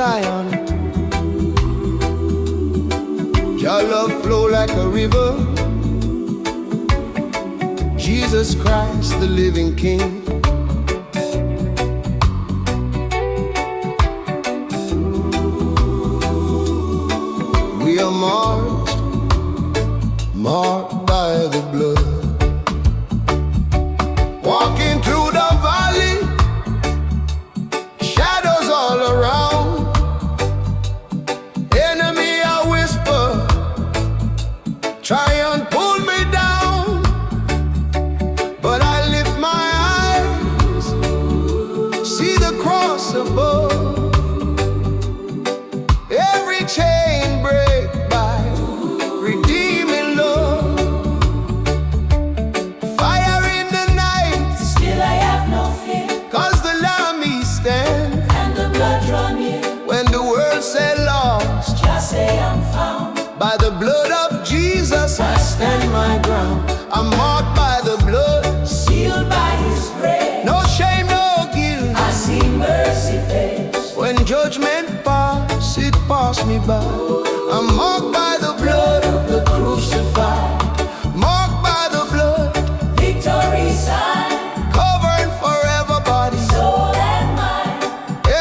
Zion. Your love flow like a river. Jesus Christ, the living King. We are marked by the blood. Walking through the valley, shadows all around. Enemy I whisper, try and pull me down, but I lift my eyes, see the cross above. Every chain break by redeeming love. Fire in the night, still I have no fear, 'cause the Lamb he stand. and the blood draw near. When the world said lost, Just say I'm found. by the blood of Jesus I stand my ground. I'm marked by the blood, Sealed by His grace, no shame, no guilt. I see mercy face. When judgment pass, it pass me by. I'm marked by the blood of the crucified. Marked by the blood, Victory sign, covered forever body. soul and mind.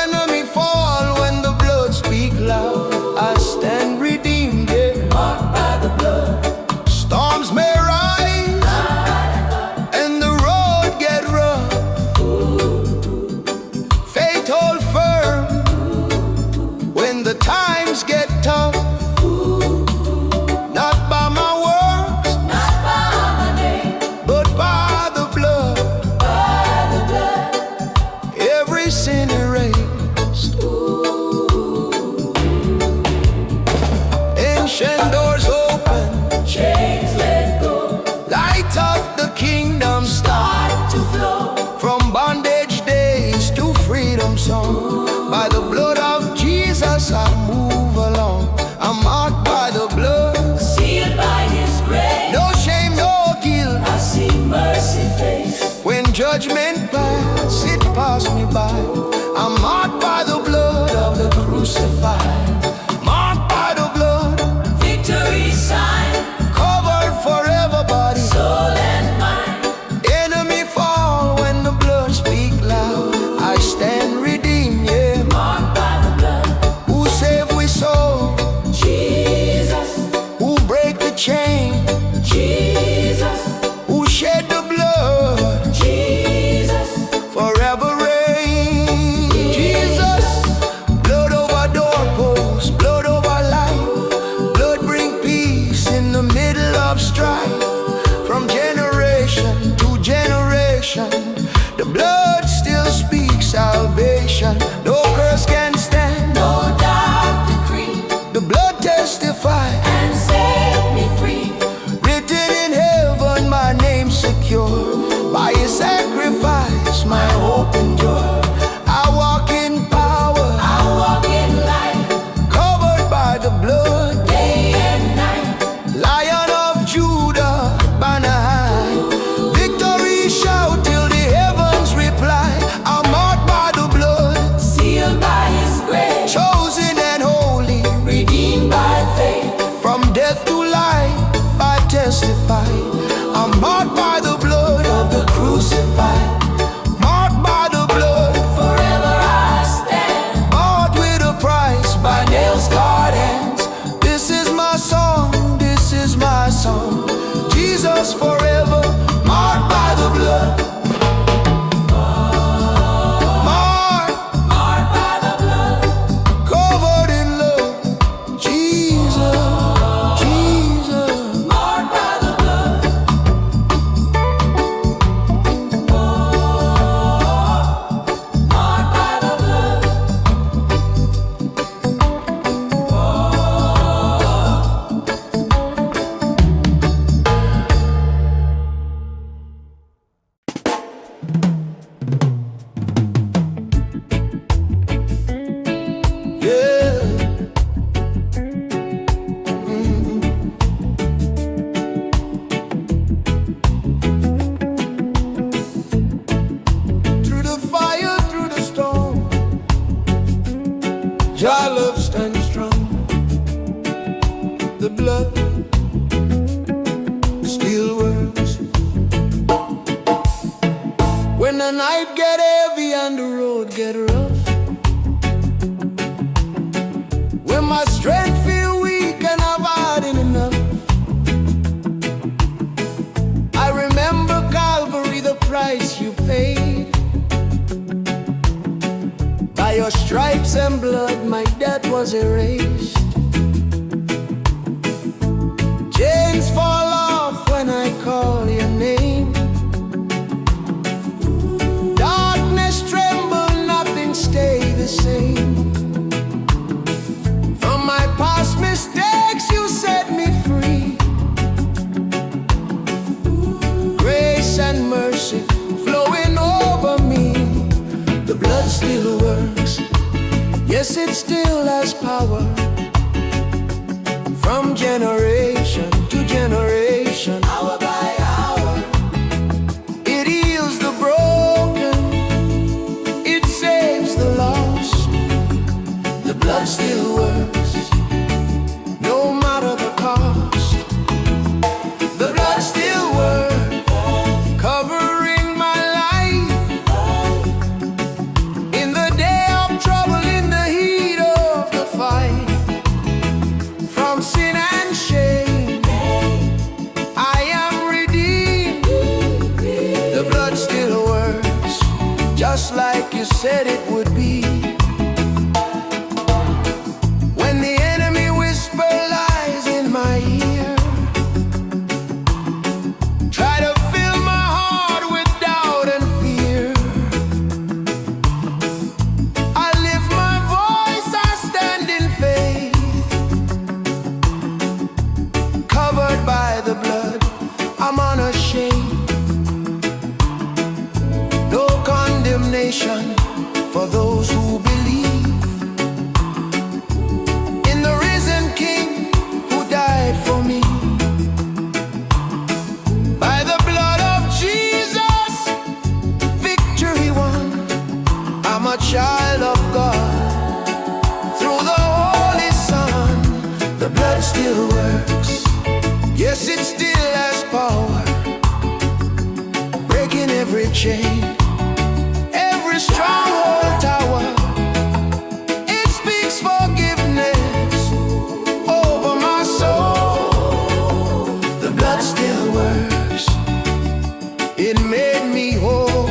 Enemy fall when the blood speak loud. I stand redeemed, yeah. Marked by the blood, Storms may rise and the road get rough. Faith hold firm when the times get tough. Not by my works, not by my name, but by the blood. by the blood. Every sin erased. Ancient doors open, Chains let go, light of the kingdom start. start to flow. From bondage days to freedom song. By the blood of Jesus I move along. I'm marked by the blood, Sealed by His grace, no shame, no guilt. I see mercy face. When judgment pass, it pass me by. I'm marked by the blood of the crucified. Marked by the blood, Victory sign, covered forever body. soul and mind. Enemy fall when the blood speak loud. I stand redeemed, yeah. Marked by the blood, Who save we soul? Jesus, Who break the chain? Jesus, Who shed the blood? Jesus. Forever reign. Jesus, blood over doorposts, blood over life. Blood bring peace in the middle of strife. From generation to generation, the blood still speaks salvation. No curse can stand. No dark decree, The blood testify. and set me free. Written in heaven, my name secure. By His sacrifice, my hope endure. I walk in power, I walk in light, covered by the blood. day and night. Lion of Judah, banner high. Victory shout till the heavens reply. I'm marked by the blood, Sealed by His grace, chosen and holy. redeemed by faith. From death to life, I testify. I'm marked by the blood of the crucified. Marked by the the night get heavy and the road get rough, when my strength feel weak and I've had enough, I remember Calvary, the price you paid. By your stripes and blood my debt was erased. Chains fall off when I call your name. Darkness tremble, nothing stay the same. From my past mistakes you set me free. Grace and mercy flowing over me. The blood still works, yes it still has power. From generation to generation, hour by hour, it heals the broken, it saves the lost. The blood still works, no matter the cost. The blood still works, covering my life in the day of trouble, in the heat of the fight. From sin and shame, I am redeemed. The blood still works, just like you said it would be. When the enemy whisper lies in my ear, try to fill my heart with doubt and fear, I lift my voice, I stand in faith. Covered by the blood, I'm unashamed. No condemnation for those who believe in the risen King who died for me. By the blood of Jesus, victory won. I'm a child of God through the Holy Son. The blood still works, yes it still has power, breaking every chain, every stronghold tower. It speaks forgiveness over my soul. The blood still works, it made me whole.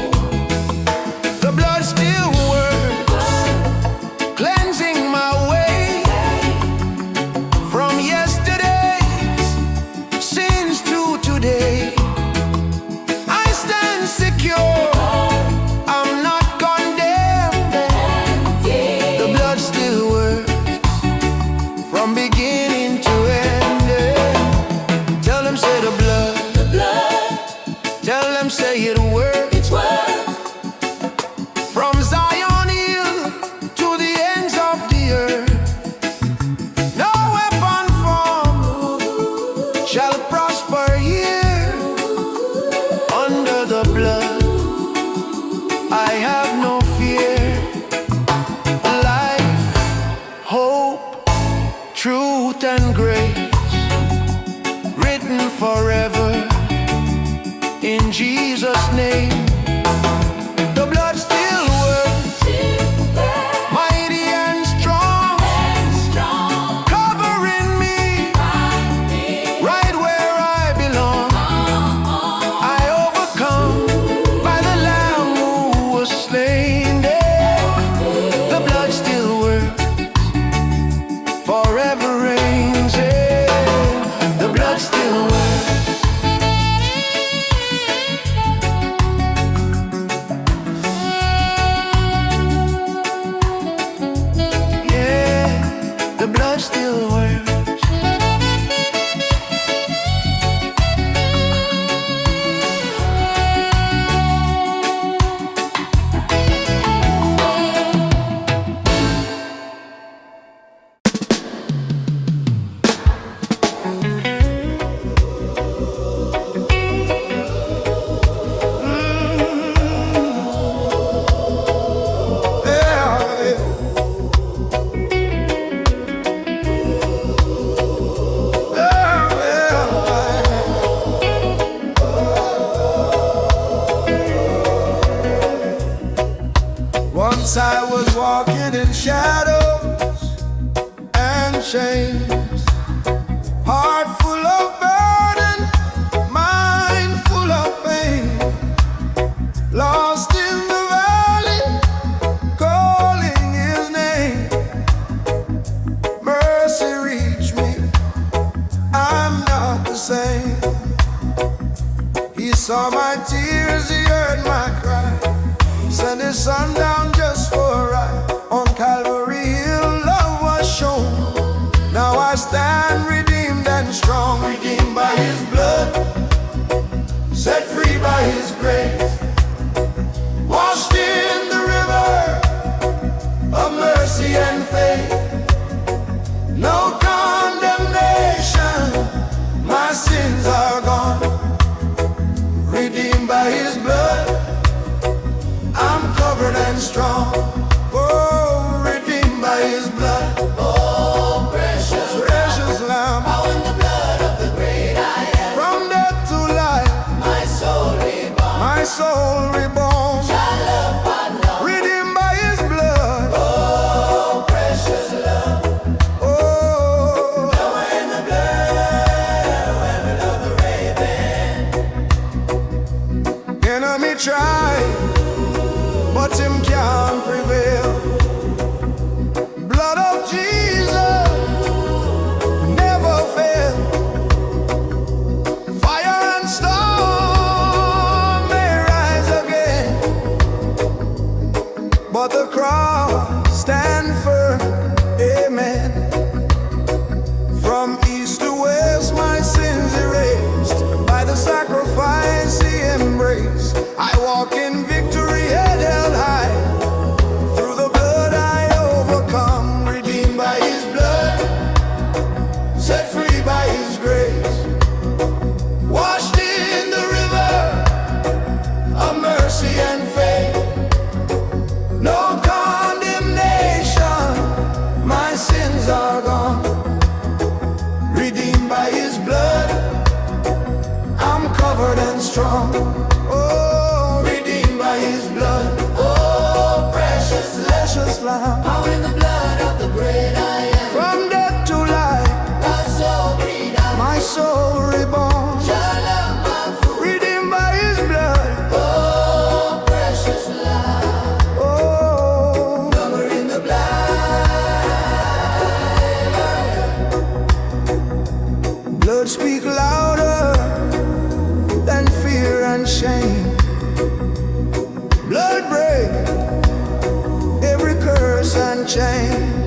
The blood still works, cleansing my way from yesterday's sins to today. I stand secure, I'm not condemned. The blood still works, from beginning to end. Tell them say the blood, tell them say it works. It's work. From Zion Hill to the ends of the earth, no weapon formed shall prosper here. Under the blood, I have no fear. Life, hope, truth and grace, written forever in Jesus' name. The blood still works, mighty and strong, covering me right where I belong. I overcome by the Lamb who was slain there. The blood still works, forever reigns. The blood still works. Once I was walking in shadows and chains, heart full of burden, mind full of pain, lost in the valley, calling his name. Mercy reached me, I'm not the same. He saw my tears, he heard my cry, sent his son down just for a ride. On Calvary Hill, love was shown. Now I stand redeemed and strong, redeemed by his blood, set free by his grace, washed in the river of mercy and faith. No condemnation, my sins are gone, redeemed by his blood, I'm covered and strong. Oh, redeemed by his blood. Oh, precious, Precious Lamb, how in the blood of the great I am, from death to life, my soul reborn, my soul reborn, shall love my love. redeemed by his blood. Oh, precious love, Oh, power in the blood, where of the raven. enemy try, but him can't prevail. Blood of Jesus never fail. Fire and storm may rise again, but the cross stand firm. Amen. From east to west, my sins erased by the sacrifice he embraced. I walk in victory, head held high. Through the blood I overcome, redeemed by his blood, set free by his grace, washed in the river of mercy and faith. No condemnation, my sins are gone, redeemed by his blood, I'm covered and strong. Oh, redeemed by his blood. Oh, precious Lamb, how in the blood of the great I am, from death to life, my soul reborn, my soul reborn, shall love my food. redeemed by his blood. Oh, precious love, Oh, cover in the blood. blood speak louder than fear and shame. Blood break every curse and chain.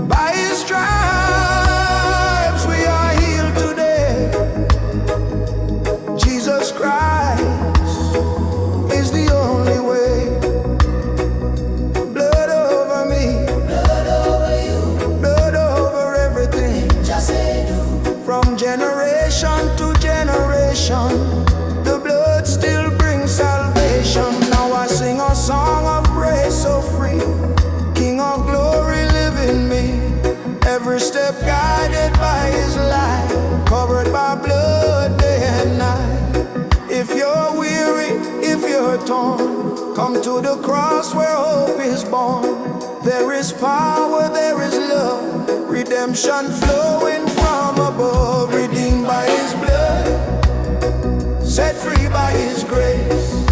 By his stripes we are healed today. Jesus Christ is the only way. Blood over me, Blood over you, blood over everything. just say do. From generation to generation, the blood still brings salvation. Now I sing a song of praise so free. King of glory live in me. Every step guided by his light, covered by blood day and night. If you're weary, if you're torn, come to the cross where hope is born. There is power, there is love, redemption flowing from above. Redeemed by his blood, set free by his grace,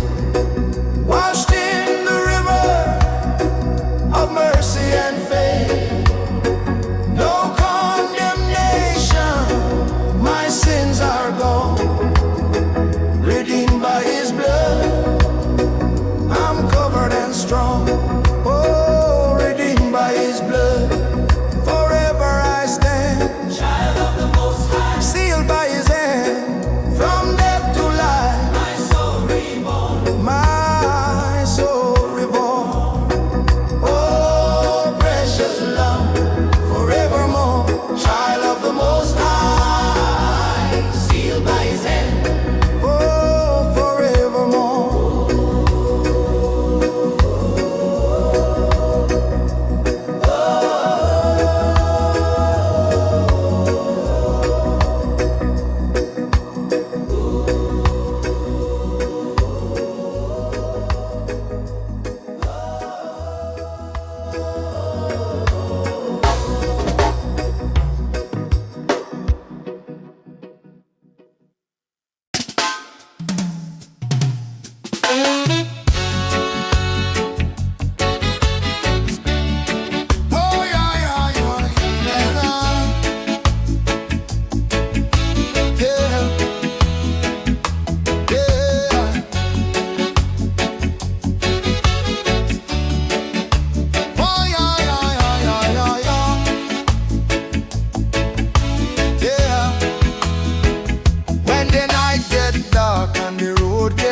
washed in the river of mercy and faith. No condemnation, my sins are gone, redeemed by his blood, I'm covered and strong. Oh, redeemed by his blood, forever I stand, Child of the Most High, sealed by his hand, from death to life, my soul reborn.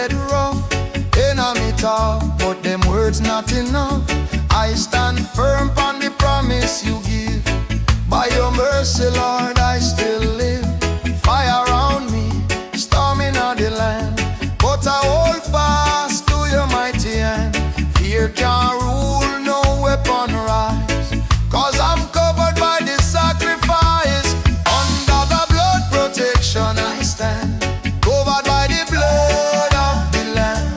get rough. Enemy talk, but them words not enough. I stand firm on the promise you give. By your mercy, Lord, I still live. Fire around me, storm in the land, but I hold fast to your mighty hand. Fear can't rule, no weapon rise, 'cause I'm covered by the sacrifice. Under the blood protection I stand, covered by the blood of the Lamb.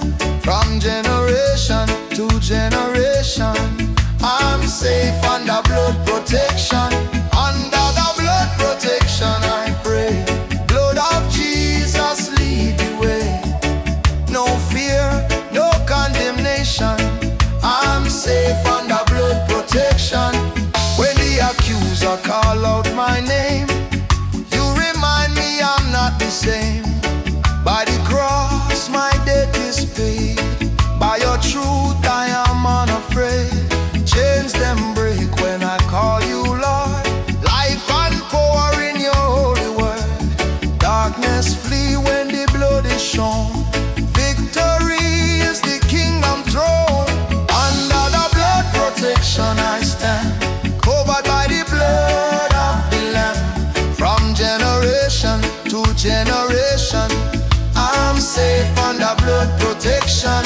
From generation to generation, I'm safe under blood protection. Under the blood protection I pray. Blood of Jesus lead the way. No fear, no condemnation, I'm safe under blood protection. When the accuser call out my name, you remind me I'm not the same. By the cross my debt is paid. By your truth I am unafraid. Chains them break when I call you Lord. Life and power in your holy word. Darkness flee when the blood is shown. Victory is the kingdom throne. Under the blood protection I stand, covered by the blood of the Lamb. From generation to generation, I'm safe under blood protection.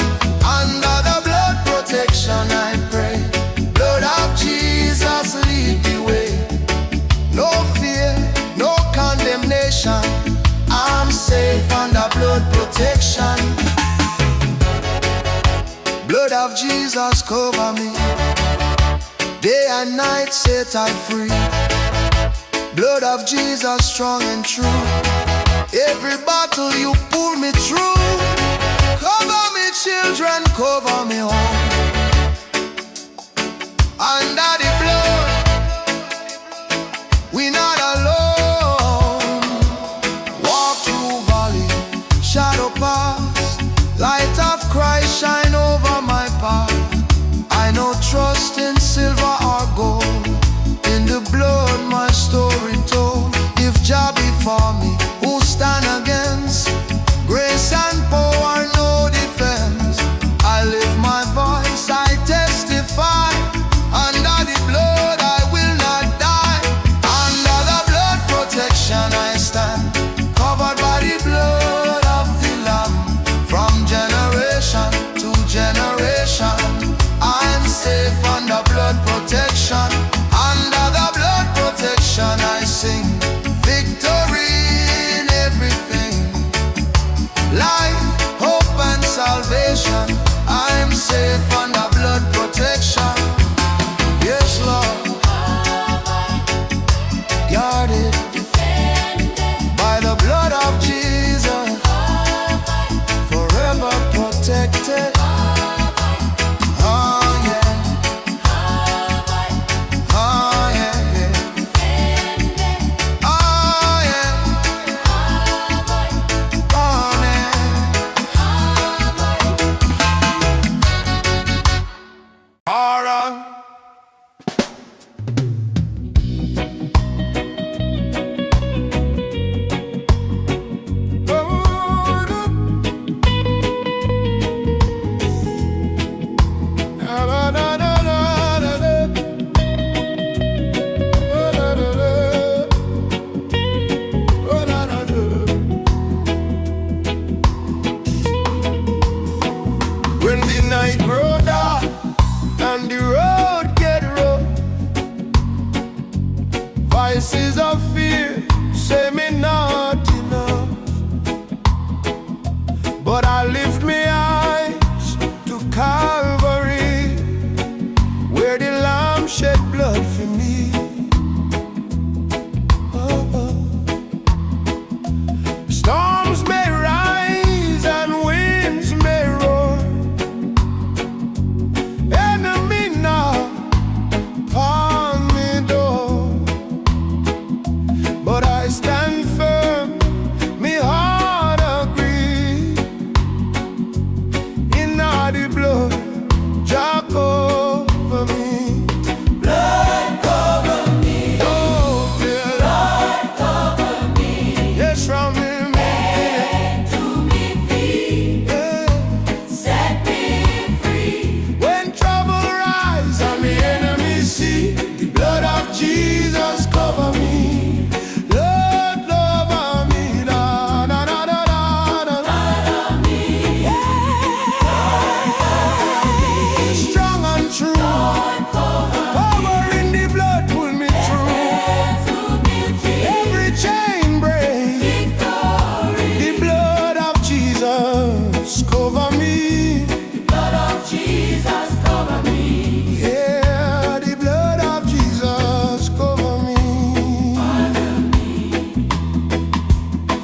Under the blood protection I pray. Blood of Jesus lead the way. No fear, no condemnation, I'm safe under blood protection. Blood of Jesus cover me. Day and night set I free. Blood of Jesus strong and true. Every battle you pull me through. Cover me children, cover me home. Under the blood, we not alone. Walk through valley, shadow pass. Light of Christ shine over my path. I know trust in silver or gold. In the blood my story told. If Jah before me, who stand against? Grace and power, no defense. I lift my voice, I testify. Under the blood I will not die. Under the blood protection I stand, covered by the blood of the Lamb. From generation to generation, I'm safe under blood protection. Under the blood protection I sing. Victory in everything. Life, hope and salvation, I'm safe under blood protection. Yes, Lord. Guarded by the blood of Jesus, forever protected. Oh yeah. Oh yeah, yeah. Oh yeah. Oh yeah. All right. me. The blood of Jesus cover me. Yeah, the blood of Jesus cover me.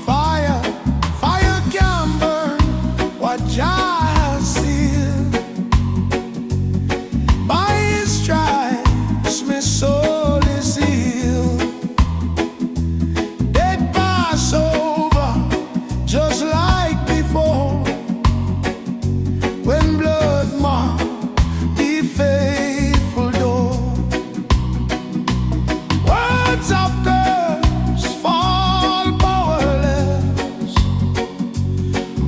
Fire, fire can burn what Jah has sealed. By His stripes, my soul is healed. Dead pass over, just like before. When blood marked the faithful door. Words of curse fall powerless.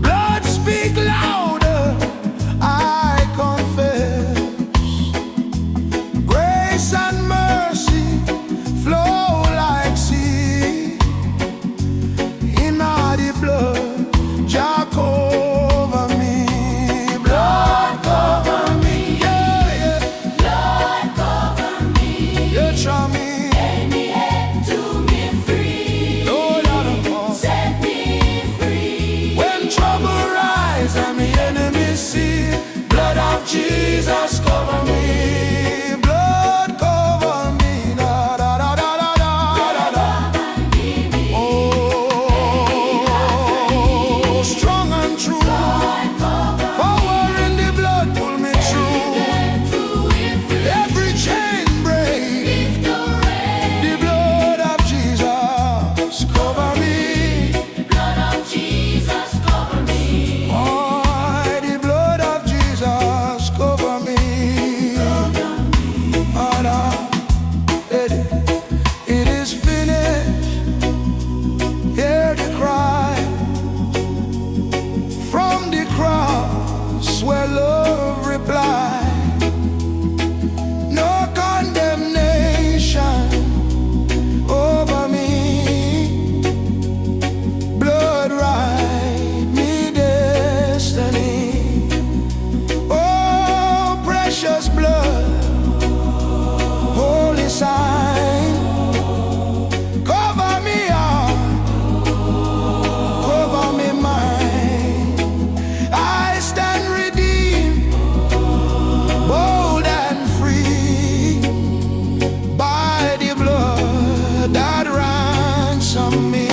Blood speak louder, I confess. Grace and mercy flow like sea. In the blood, Jah cover me. Blood cover me. Yeah, yeah. Blood cover me. You draw me. Lay me head to me free. Lord, out of Set me free. when trouble rise and the enemy see, blood of Jesus cover me. Blood cover me. Da, da, da, da, da, da, da, da. Oh, strong and true. Power in the blood pull me through. Every chain break. The blood of Jesus cover me. Blood of Jesus cover me. Oh, the blood of Jesus cover me. It is finished. Hear the cry from the cross where love replied. No condemnation over me. Blood write me destiny. Oh, precious blood, holy sign, cover me heart, cover me mind. I stand redeemed, bold and free, by the blood that ransomed me.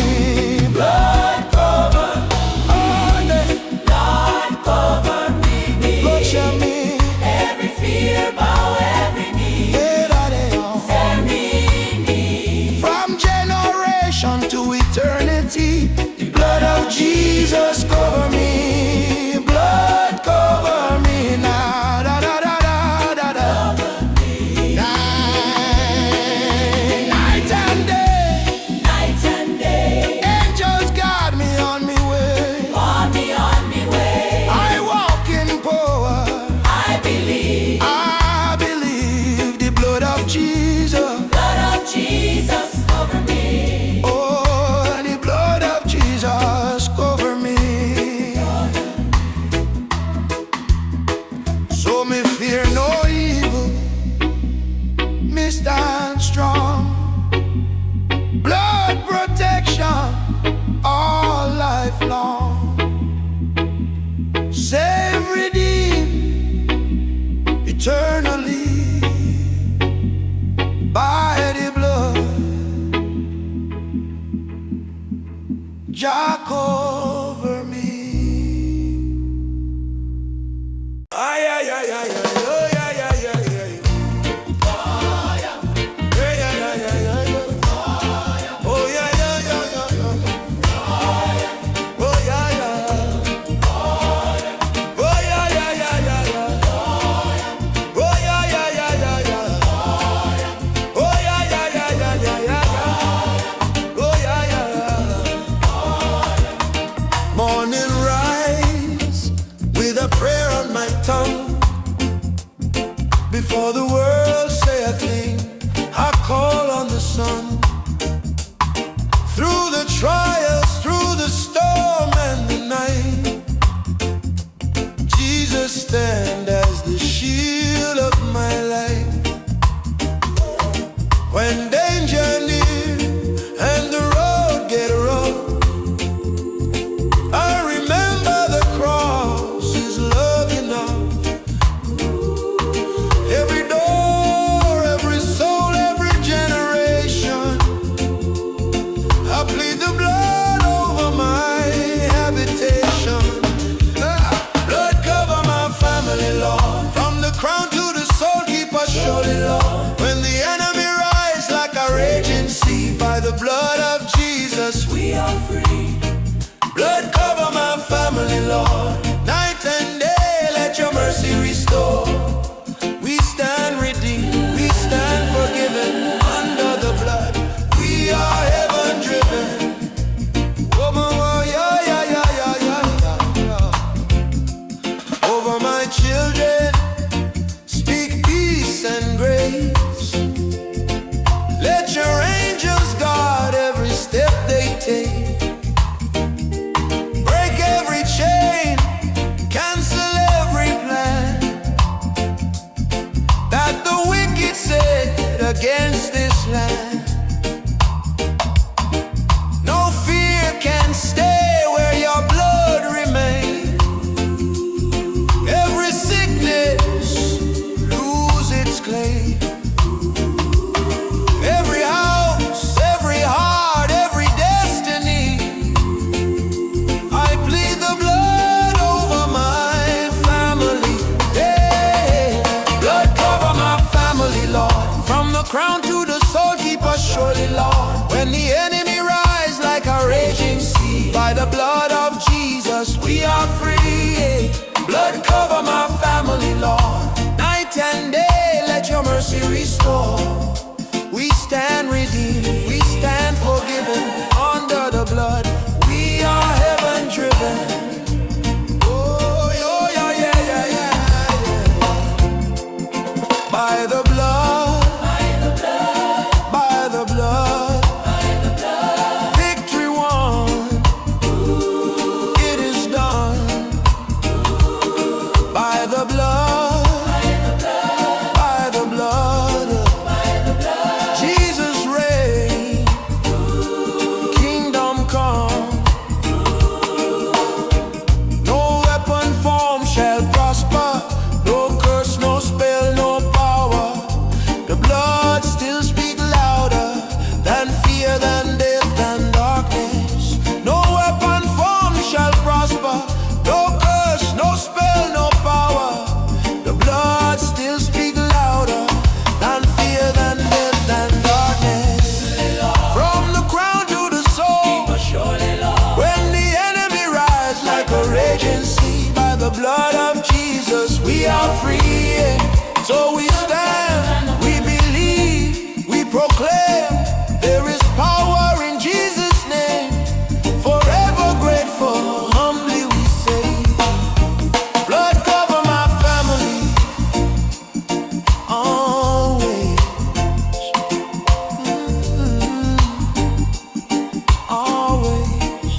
Blood cover, oh, the Blood cover me. blood shed me. Every fear bow, every knee. Stand me. From generation to eternity, the blood of Jesus cover me. Blood cover me now. Da, da, da, da, da, da. Night and day, Night and day. angels guard me on me way. On me way. I walk in power. I believe. I believe the blood of Jesus. Blood of Jesus cover me. Oh, the blood of Jesus cover me. So me fear no evil, me stand strong. Blood protection all life long. Save, redeem eternally by the blood. Jah cover me. Ay, ay, ay, ay, ay, oh, yeah, yeah, yeah, yeah. Yeah, yeah, yeah, yeah, yeah, yeah. Oh, yeah, yeah, yeah, yeah, yeah. Oh, yeah, yeah. Oh, yeah, yeah, yeah, yeah, yeah. Oh, yeah, yeah, yeah, yeah, yeah. Oh, yeah, yeah, yeah, yeah, yeah, yeah. Oh, yeah, yeah. Morning rise with a prayer on my tongue. Before the world say a thing, I call on the sun. Through the trials, through the storm and the night, Jesus stand as the shield of my life. When danger near and the road get rough, I remember the cross is love. we are free. Blood cover my family, Lord. Night and day, let your mercy restore. We stand redeemed, we stand forgiven. Under the blood, we are heaven driven. Over my children, speak peace and grace. Let your angels guard every step they take. Break every chain, cancel every plan that the wicked set against this land. No fear can stay where your blood remains. Every sickness lose its claim. Every house, every heart, every destiny. I plead the blood over my family. Hey, blood cover my family, Lord. From the crown to the soul, keep us surely, Lord. When the enemy rise like a raging sea, by the blood of Jesus we are free. Blood cover my family, Lord. Night and day, let your mercy restore. We stand redeemed, we stand forgiven. Under the blood, we are heaven driven. Oh, yeah, yeah, yeah, yeah, yeah. By the blood, by the blood, victory won. It is done. By the blood, by the blood, Jesus reign, kingdom come. No weapon formed shall prosper, no curse, no spell, no power. The blood still speak louder than fear, than death, than darkness. No weapon formed shall prosper, no curse, no spell, no power. The blood still speak louder than fear, than death, than darkness. From the crown to the soul, when the enemy rise like a raging sea, by the blood of Jesus we are free. So we stand, we believe, we proclaim, there is power in Jesus' name. Forever grateful, humbly we say, blood cover my family, always, always.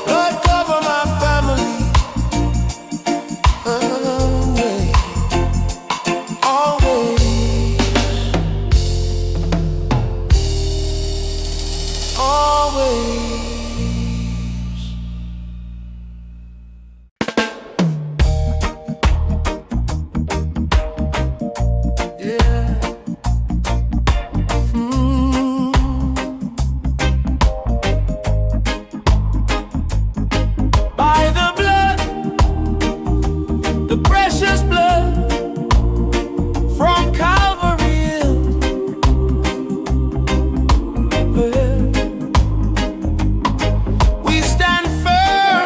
Blood cover my family, always, always, always. Yeah. By the blood, the precious blood from Calvary. We stand firm,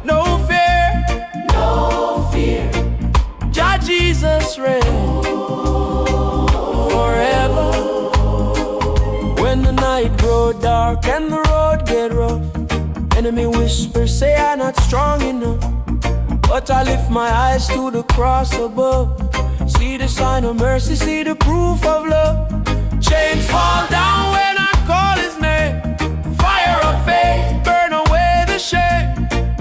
no fear, Jah Jesus reign forever. When the night grow dark and the road get rough, enemy whispers say I'm not strong enough, but I lift my eyes to the cross above. See the sign of mercy, see the proof of love. Chains fall down when I call his name. Fire of faith burn away the shame.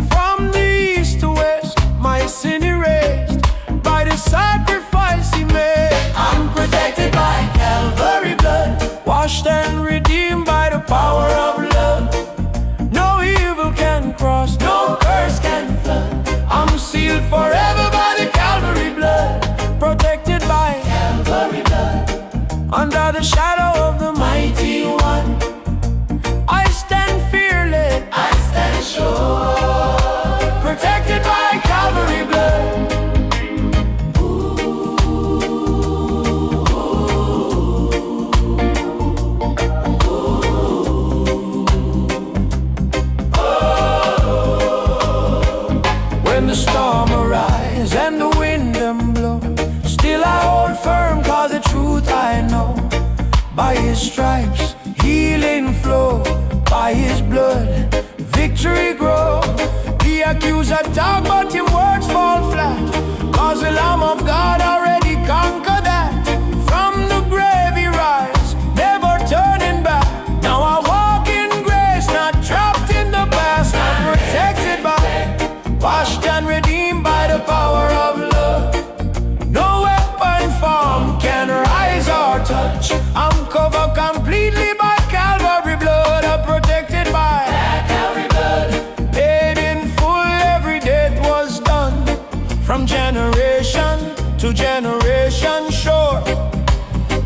From the east to west, my sin erased by the sacrifice he made. I'm protected by Calvary blood, washed and redeemed by the power of love. No evil can cross, no curse can flood. I'm sealed forever by the Calvary blood, protected by Calvary blood, under the shadow of the mighty one. I stand fearless, I stand sure, protected by Calvary blood. when the storm arise and the wind them blow. Still I hold firm, cause the truth I know. By his stripes, healing flow. By his blood, victory grow. The accuser talk, but him words fall flat, cause the Lamb of God already conquered that. From the grave he rise, never turning back. Now I walk in grace, not trapped in the past, not protected by, washed and redeemed by the power of love. No weapon formed can rise or touch. I'm covered completely by Calvary blood. I'm protected by Calvary blood. Paid in full, every debt was done. From generation to generation, sure.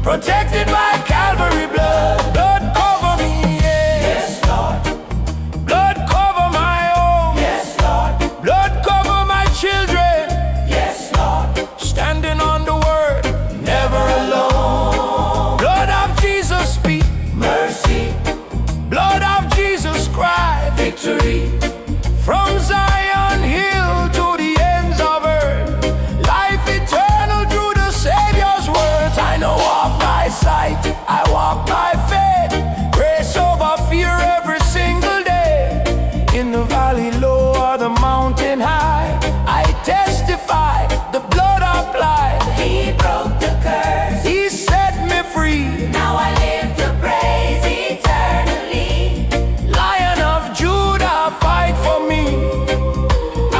Protected by Calvary blood. Blood cover me, yes Lord. Blood cover my home, yes Lord. Blood cover my children, yes Lord. Standing on the word, never alone. Blood of Jesus speak mercy. Blood of Jesus cry victory. From Zion hill to the ends of earth, life eternal through the Savior's words. I know walk by sight, I walk by faith. Grace over fear every single day. In the valley low or the mountain high, I testify the blood applied. He broke the curse. He set me free. Now I live to praise eternally. Lion of Judah fight for me,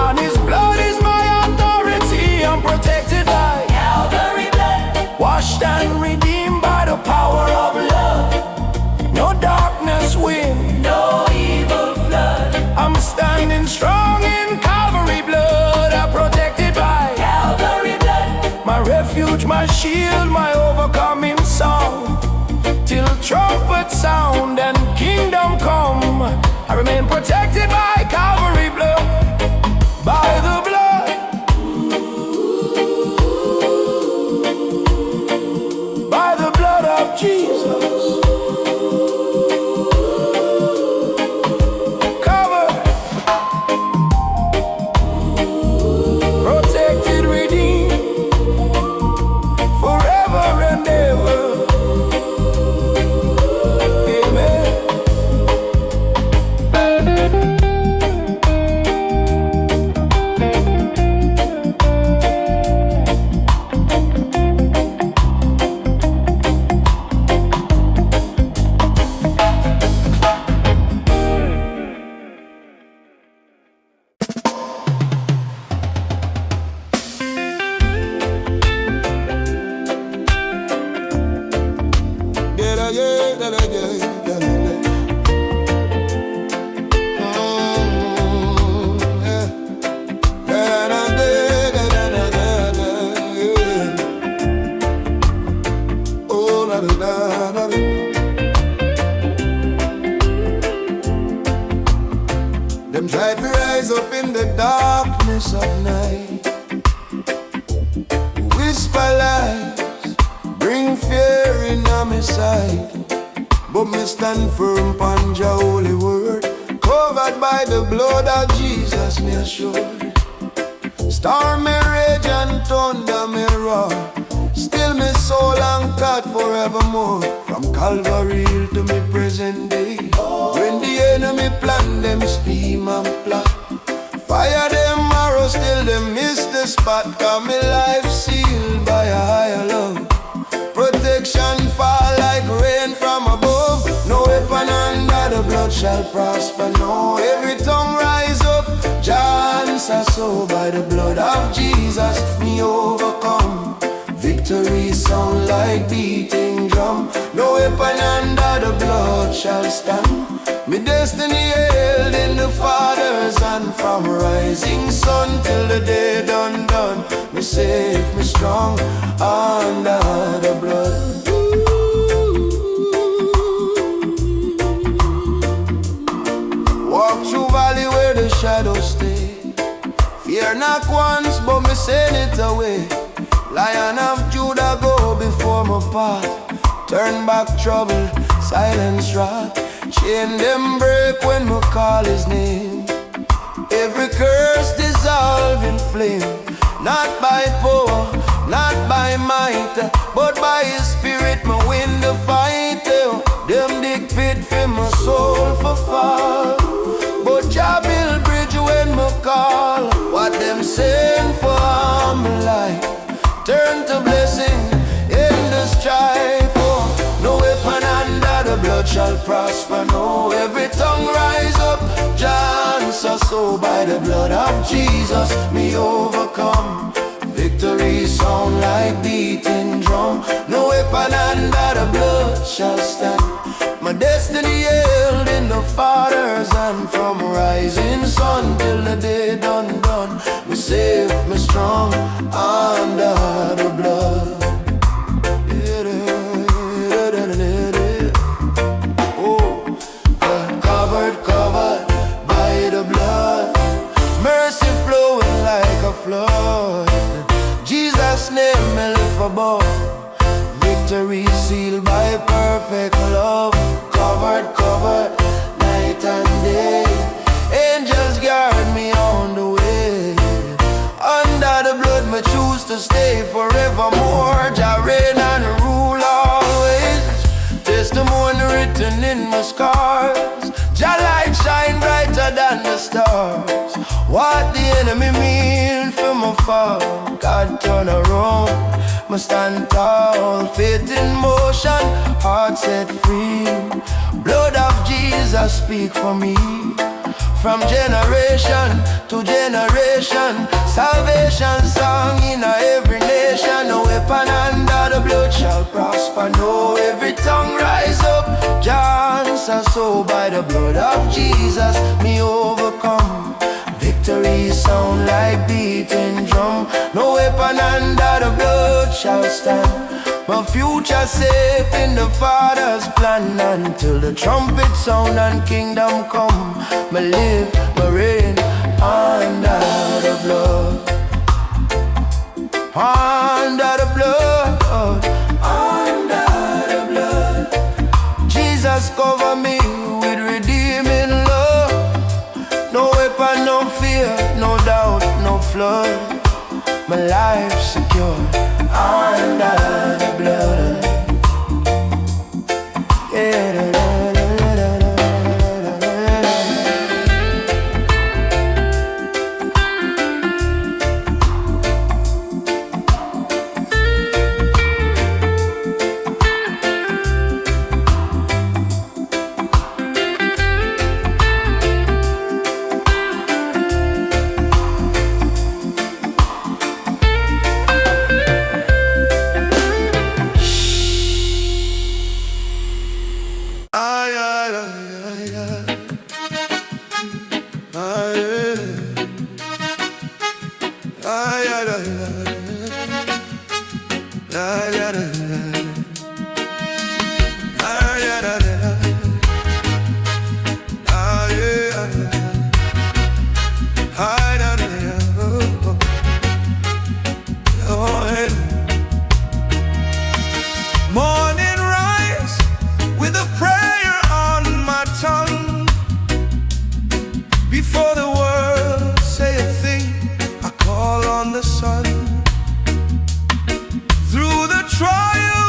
and his blood is my authority. I'm protected by Calvary blood. washed and redeemed by the power of love. No darkness win, No evil flood. I'm standing strong in Calvary blood. I'm protected by Calvary blood. my refuge, my shield, my overcoming song. Till trumpet sound and kingdom come, I remain protected by Calvary blood. By the blood, by the blood of Jesus. Covered, protected, redeemed, forever and ever. Amen. Them try to rise up in the darkness of night, whisper lies, bring fear in my sight. But me stand firm upon your holy word, covered by the blood of Jesus, me assured. Storm me rage and thunder me roar, still me soul anchored forevermore. From Calvary to me present day, when the enemy plan them scheme and plot, fire them arrows till them miss the spot. Cause me life sealed by a higher love, protection fall like rain from above. No weapon under the blood shall prosper, no. Every tongue rise up, chants are so. By the blood of Jesus me overcome, victory sound like beating drum. No weapon under the blood shall stand. Me destiny held in the Father's hand, from rising sun till the day done. Me safe, me strong under the blood. Walk through valley where the shadows stay, fear not once, but me send it away. Lion of Judah go before my path, turn back trouble, silence wrath. Chain them break when me call his name, every curse dissolve flame. Not by power, not by might, but by His Spirit me win the fight. Them dig pit for my soul for fall, but Jah build bridge when me call. What them saying for my life turn to blessing in the strife. Oh, no weapon under the blood shall prosper. No, every tongue rise up. Chants so by the blood of Jesus me overcome. Victory sound like beating drum. No weapon under the blood shall stand. My destiny held in the Father's hand. From rising sun till the day done. Me safe, me strong under the blood. Oh, covered by the blood. Mercy flowing like a flood. Jesus' name me lift above. Victory sealed by perfect love. Covered night and day. Angels guard me on the way. Under the blood me choose to stay forevermore. Jah reign and rule always. Testimony written in my scars. Jah light shine brighter than the stars. What the enemy mean for my fall, God turn around. Me stand tall, faith in motion, heart set free. Blood of Jesus speak for me. From generation to generation, salvation song in every nation. No weapon under the blood shall prosper. No, every tongue rise up. Chants so by the blood of Jesus me overcome. Victory sound like beating drum. No weapon under the blood shall stand. My future safe in the Father's plan. Until the trumpet sound and kingdom come, me live, me reign under the blood. Under the blood. Under the blood. Jesus cover me with redeeming love. No weapon, no fear, no doubt, no flood. My life secure under the blood. Yeah, Morning rise with a prayer on my tongue. Before the world say a thing, I call on the sun. Through the trial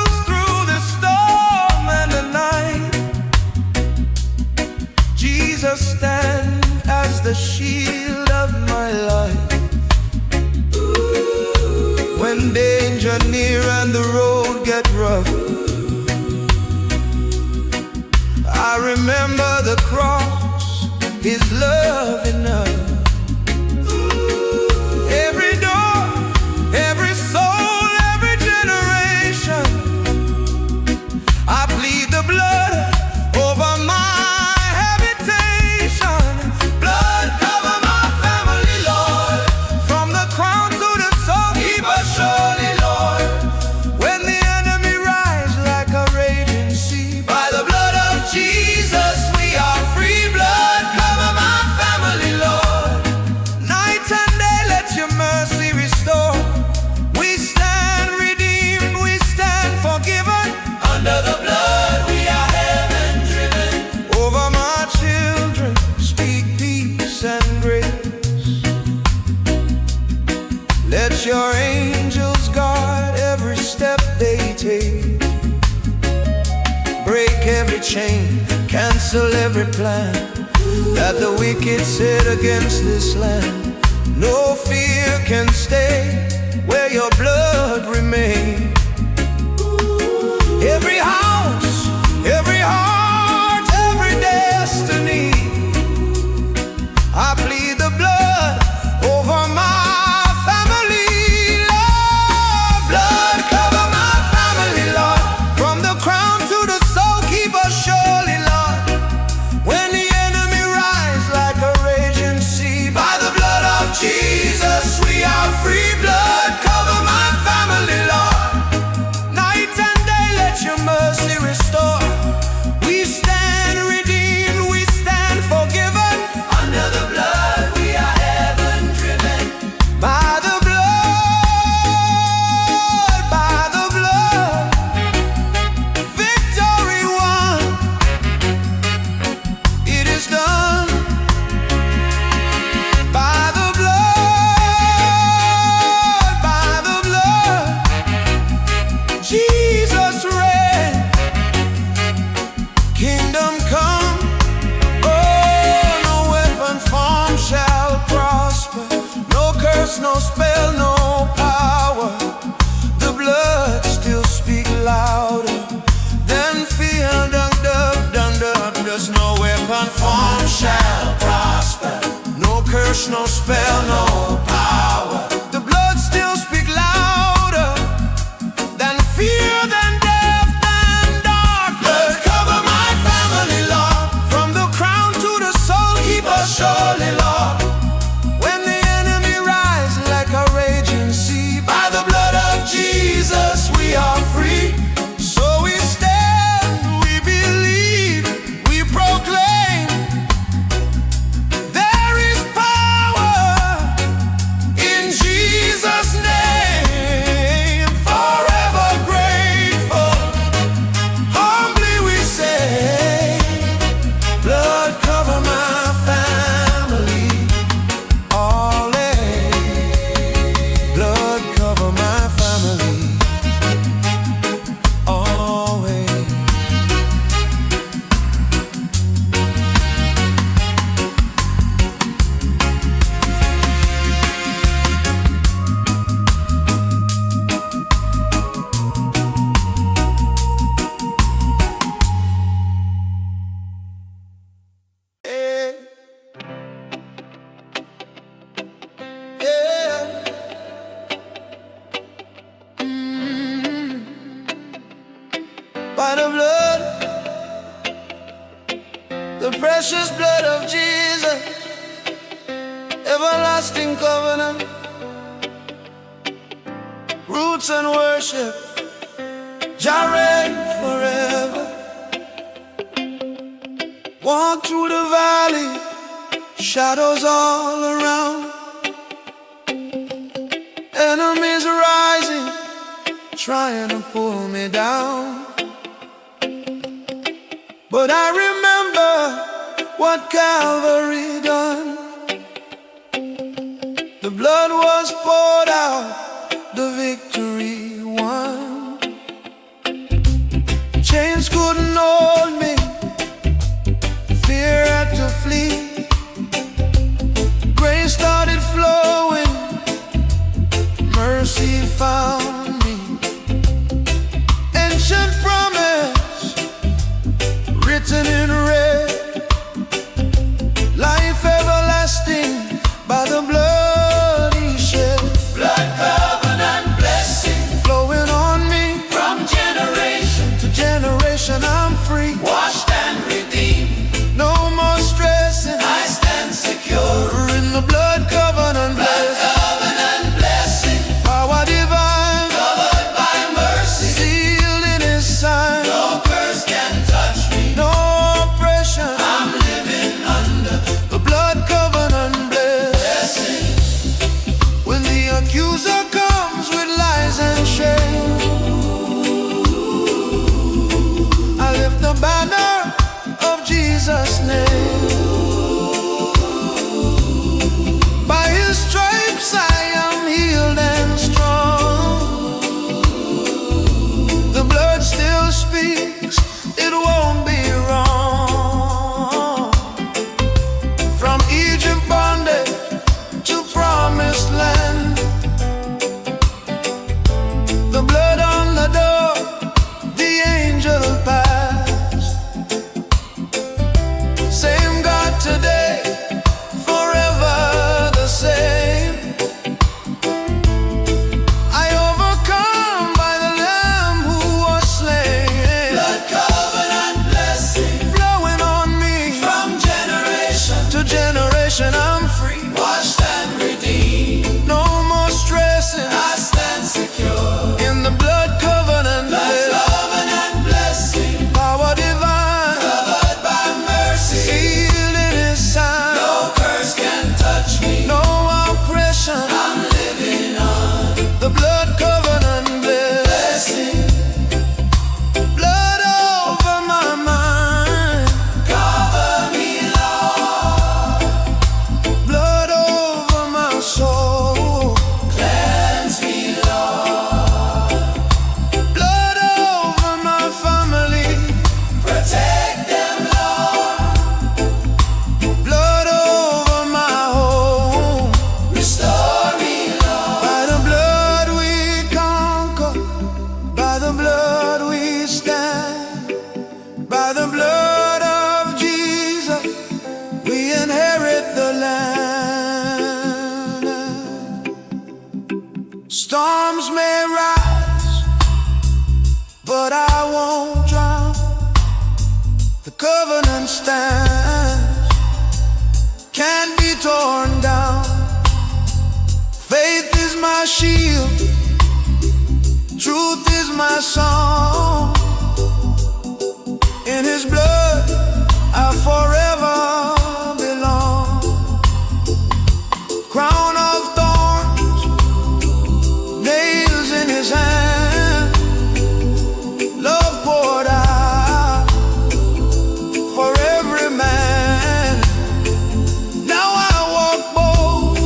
Let your angels guard every step they take. Break every chain, cancel every plan that the wicked set against this land. No fear can stay where your blood remains. Every house, every heart, every destiny, I plead the blood over my family. Lord, blood cover my family, Lord. From the crown to the soul, keep us surely, Lord. When the enemy rise like a raging sea, by the blood of Jesus we are free. Blood cover my family, Lord. Night and day let your mercy restore. We stand redeemed, we stand forgiven. Under the blood we are heaven driven. By the blood, by the blood, victory won. It is done. By the blood, by the blood, Jesus reign. Kingdom come. Oh, no weapon formed shall prosper. No curse, no spell, no power. The blood still speak louder than fear. Dun, dun, dun, dun. There's no weapon formed shall prosper. No curse, no spell, no power. The blood still speak louder than fear, than death, than darkness. Cover my family, Lord. From the crown to the soul, keep us surely, Lord. When the enemy rise like a raging sea, by the blood of Jesus we are free. So we stand, we believe, we proclaim. There is power in Jesus' name. Forever grateful, humbly we say, blood cover my family. All blood cover my family. Always. Yeah. Yeah. By the blood, the precious blood of Jesus, everlasting covenant, roots and worship, Jah reign forever. Walk through the valley, shadows all around, enemies rising, trying to pull me down. But I remember what Calvary done. The blood was poured out, the victory won. Chains couldn't hold me, fear had to flee. Grace started flowing, mercy found me. Ancient promise written in red, life everlasting by the blood he shed. Blood covenant blessing Flowing on me, from generation to generation I'm free. washed and redeemed. No more stressing, I stand secure. we're in the blood covenant Blood blessing. covenant blessing Power divine, covered by mercy. sealed in his sign. No curse can touch me. No oppression, I'm living under the blood covenant blessing. When the accuser comes with lies and shame, I lift the banner of Jesus' name. By his stripes I am healed and Storms may rise, but I won't drown. The covenant stands, can't be torn down. Faith is my shield, truth is my song. In His blood I forever belong. Crown of thorns, nails in His hand, love poured out for every man. Now I walk bold,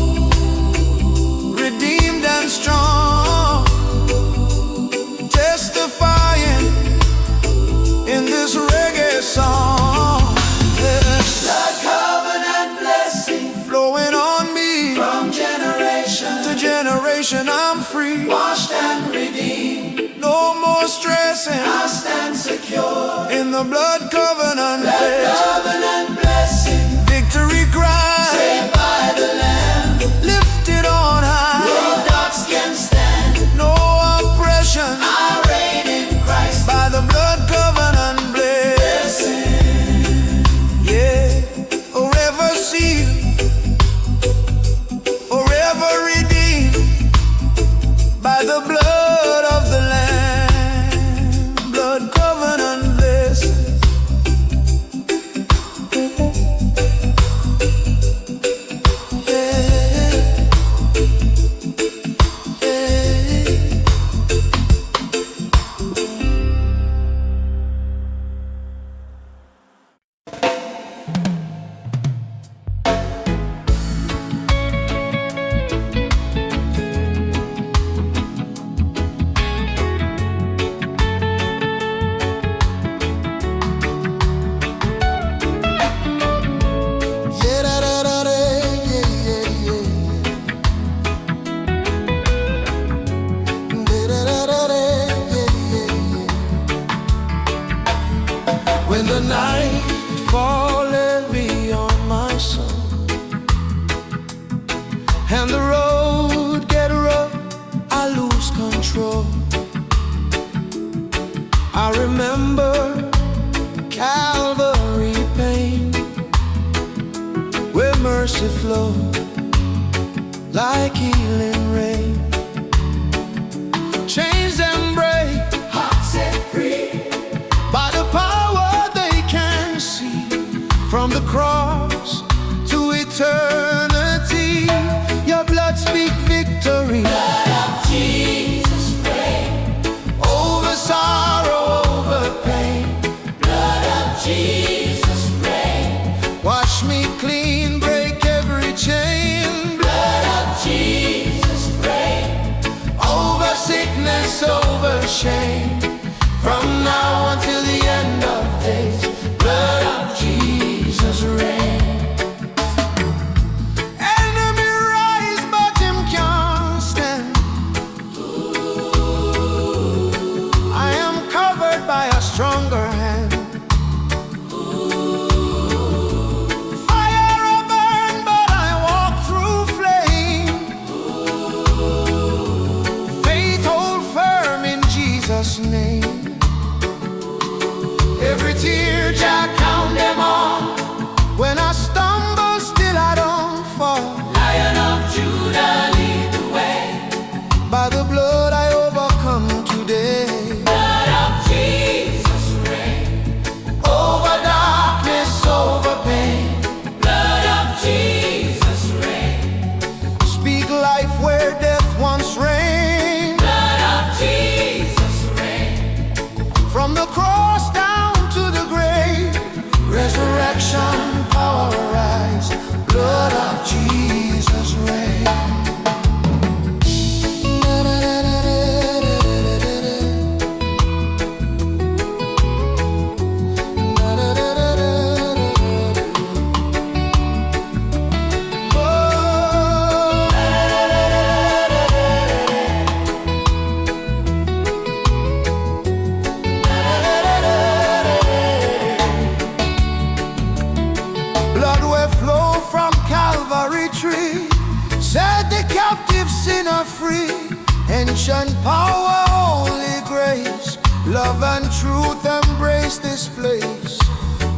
redeemed and strong, testifying in this reggae song. Yes. Blood covenant blessing Flowing on me from generation to generation, I'm free, washed and redeemed. no more stressing. I stand secure. In the blood covenant Blood place, covenant blessing victory cry, saved by the Lamb. lifted on high, Bulldogs can stand. no oppression, I reign in Christ. by the blood covenant blessing. Yeah, forever sealed, forever redeemed, by the blood of the Lamb. Blood covenant blessing. When the night fall heavy on my soul and the road get rough, I lose control. I remember Calvary pain, where mercy flowed like healing rain. Chains and break, Heart set free. by the power they can see, from the cross to eternity. Your blood speak victory Blood of Jesus reign. over sorrow, over pain. Blood of Jesus reign. Wash me clean, break every chain. Blood of Jesus reign. Over sickness, over shame. From now until the end of days, blood of Jesus reign. Enemy rise, but him can't stand. I am covered by a stronger hand. Fire I burn, but I walk through flame. Faith hold firm in Jesus' name. Every tear, Jah count them all. When I stumble, still I don't fall. Lion of Judah, lead the way. By the blood I overcome today. Blood of Jesus reign. Over darkness, over pain. Blood of Jesus reign. Speak life where death once reigned. Blood of Jesus reign. From the cross down to the grave, resurrection power rise. Blood of Jesus reign. Blood will flow from Calvary tree, set the captive sinner free. Ancient power, holy grace, love and truth embrace this place.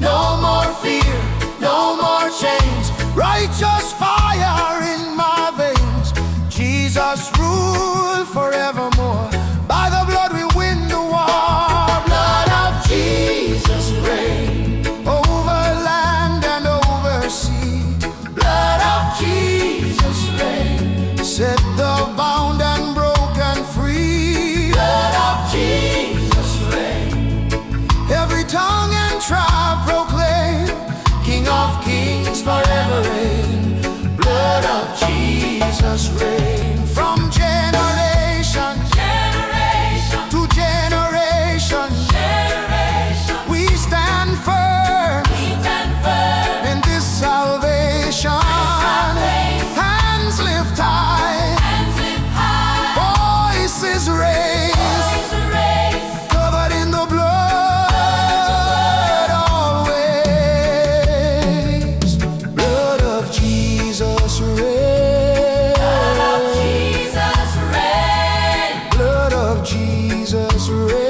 No more fear, no more chains, righteous fire in my veins. Jesus rule forevermore, by the blood we win the war. Blood of Jesus reign, over land and over sea. Blood of Jesus reign, set the bound and broken free. Blood of Jesus reign, every tongue and tribe proclaim, King of kings forever reign. Blood of Jesus reign, from generation to generation, we stand firm in this salvation. Hands lift high, voices raised, covered in the blood always. Blood of Jesus reign, blood of Jesus reign.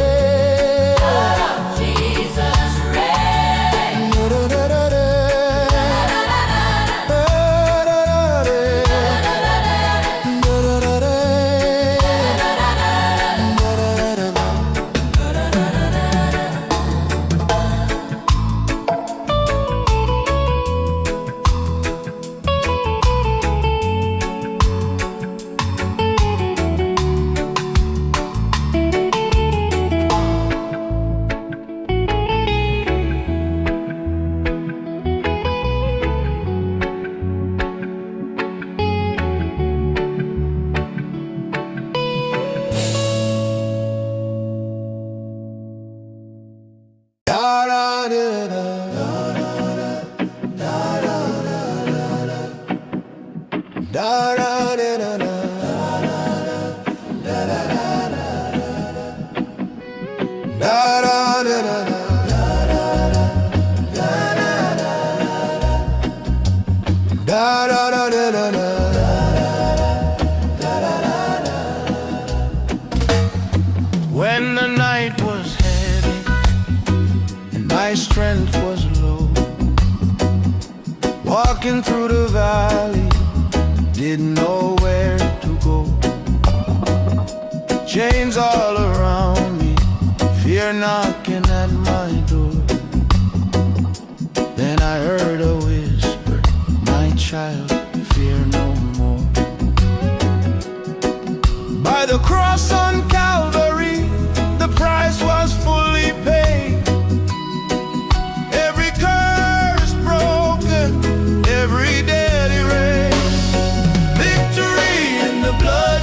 When the night was heavy and my strength was low, walking through the valley, didn't know where to go. Chains all around me, fear knocking at my door. Then I heard a whisper, my child, fear no more. By the cross on Calvary, the price was fully paid. Every curse broken, every debt erased. Victory in the blood,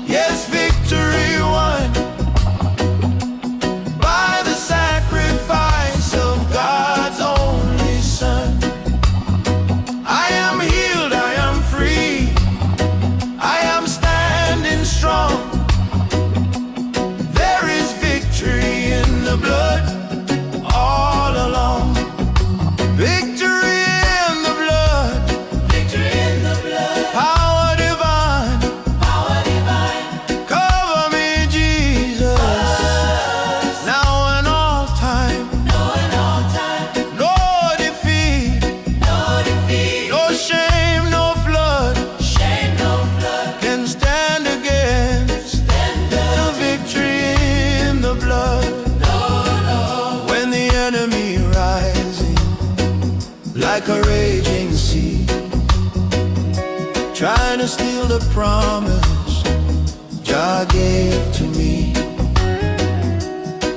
yes, victory won. By the sacrifice of God's only Son. I am healed, I am free, I am standing strong. There is victory in the blood all along. Victory in the blood, power divine, cover me, Jesus, now and all time. No defeat, no shame, no flood can stand against the victory in the blood. When the enemy rising like a raging sea, trying to steal the promise God gave to me,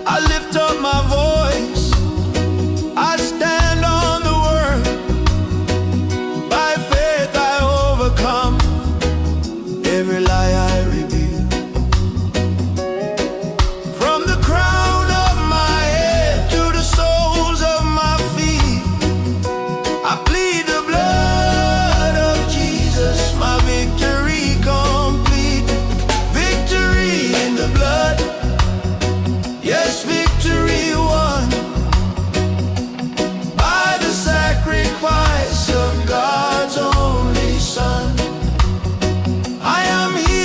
I lift up my voice, I stand on the word. By faith I overcome every lie I reveal. From the crown of my head to the soles of my feet, I plead the blood of Jesus, my victory complete. Victory in the blood, yes, victory won. By the sacrifice of God's only Son. I am healed,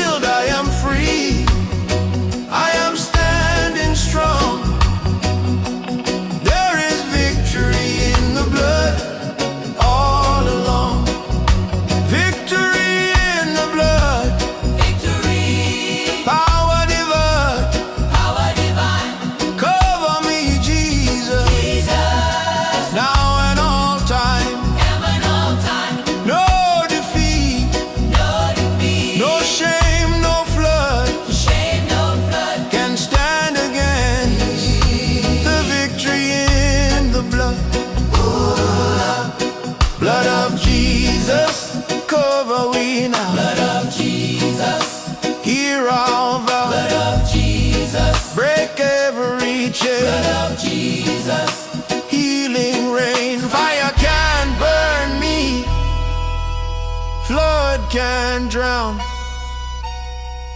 can drown.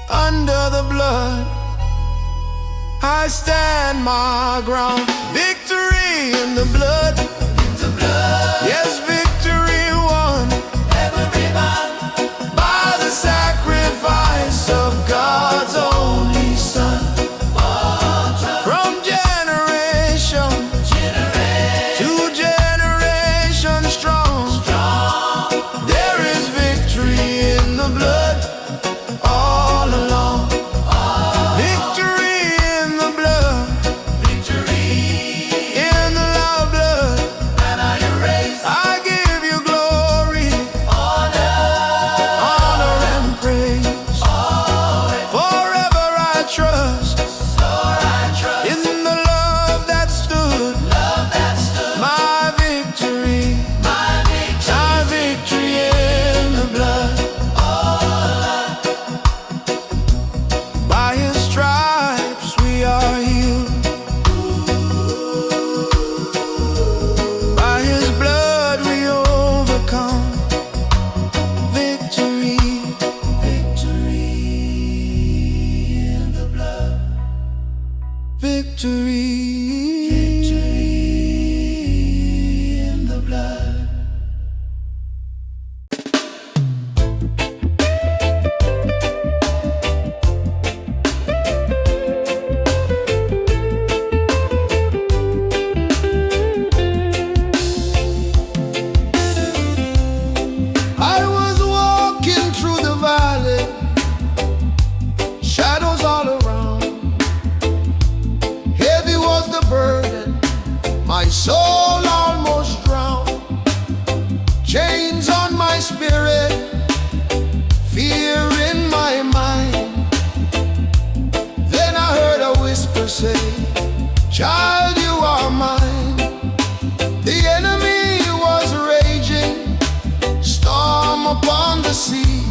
Under the blood, I stand my ground. Victory in the blood. Yes, victory won. Every man By the sacrifice of God's only Son. From generation to generation strong, there is victory in the blood all along. Victory in the blood, victory, in the loud blood. and I erase I give you glory, honor and praise. Forever I trust Lord, I trust in the love that stood. love that stood My victory, my victory. my victory in the blood. By his stripes we are healed. By his blood we overcome. Victory, victory in the blood. Victory, victory in the blood. I was walking through the valley, shadows all around. Heavy was the burden, my soul almost drowned. Chains on my spirit, fear in my mind. Then I heard a whisper say, "Child, you are mine." The enemy was raging, storm upon the sea,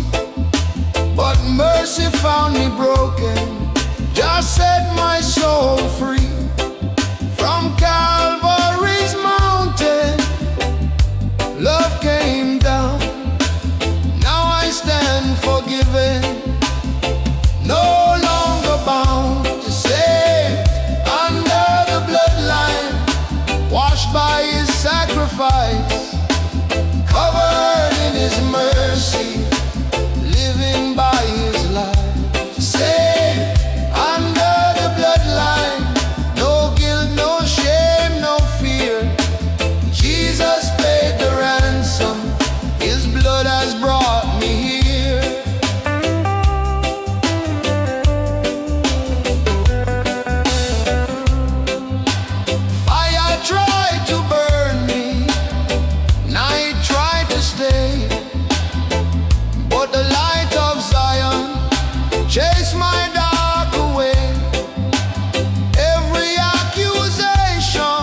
but mercy found me broken, just set my soul free. From Calvary's mountain, love came down. Now I stand forgiven, no longer bound. Saved under the bloodline, washed by his sacrifice, covered in his mercy, living by his life. Saved under the bloodline, no guilt, no shame, no fear. Jesus paid the ransom, his blood has brought me here. Fire tried to burn me, night tried to stay, but the light of Zion chased my dark away. Every accusation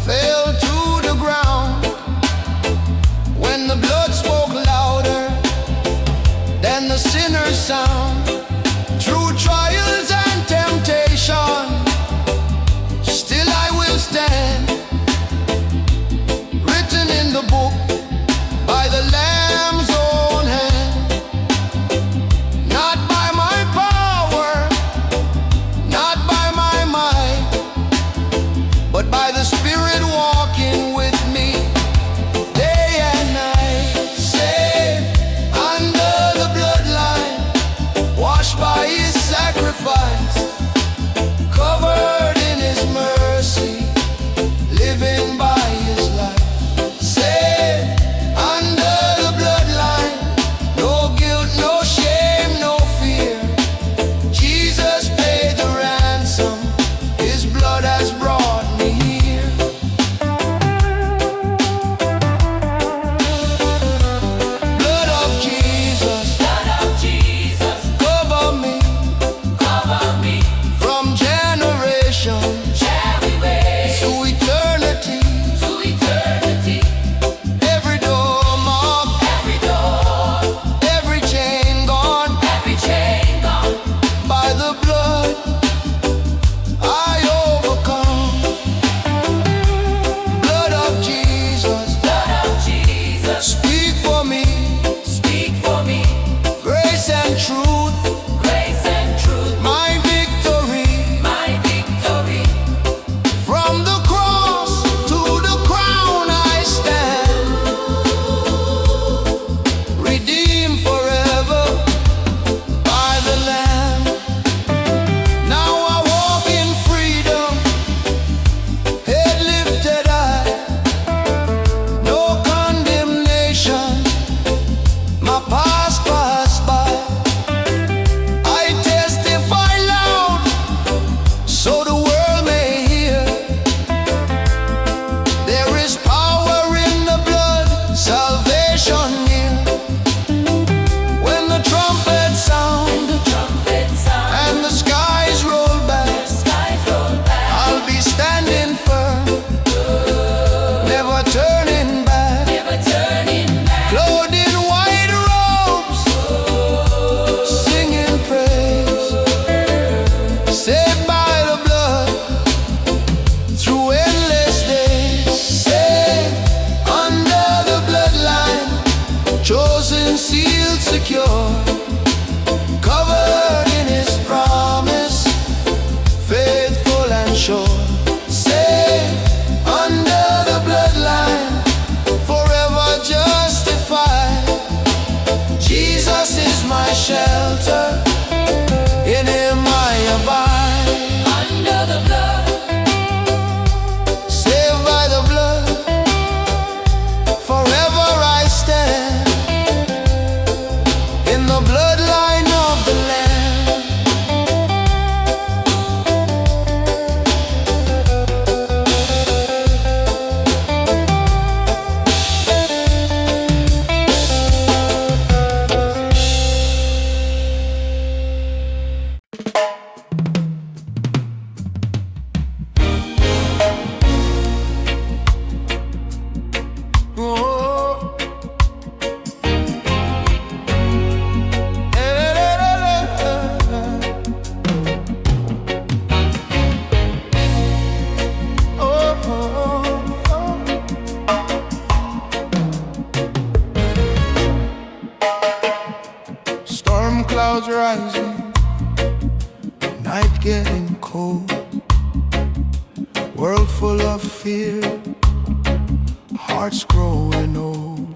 fell to the ground when the blood spoke louder than the sinner's sound. Through trials and temptation, still I will stand, written in the book by the Lamb's own hand. Not by my power, not by my might, but by the Spirit walking with me day and night. Saved under the bloodline, washed by his sacrifice, truth, grace and truth, my victory. my victory. From the cross to the crown I stand, redeemed forever by the Lamb. Now I walk in freedom, head lifted high, no condemnation, my past passed by. I testify loud so the world may hear. There is power in the blood, salvation near. When the trumpet sound Trumpet sound, and the skies roll back, skies roll back. I'll be standing firm, never turning back. Never turning back. Clothed in white robes, singing praise, saved by the blood through endless days. Saved under the bloodline, chosen, sealed, secure, covered in His promise, faithful and sure. Saved under the bloodline, forever justified. Jesus is my shelter, in Him I abide. Under the blood, Saved by the blood, forever I stand, in the bloodline of the Lamb. Oh. Storm clouds rising, night getting cold, world full of fear, hearts growing old.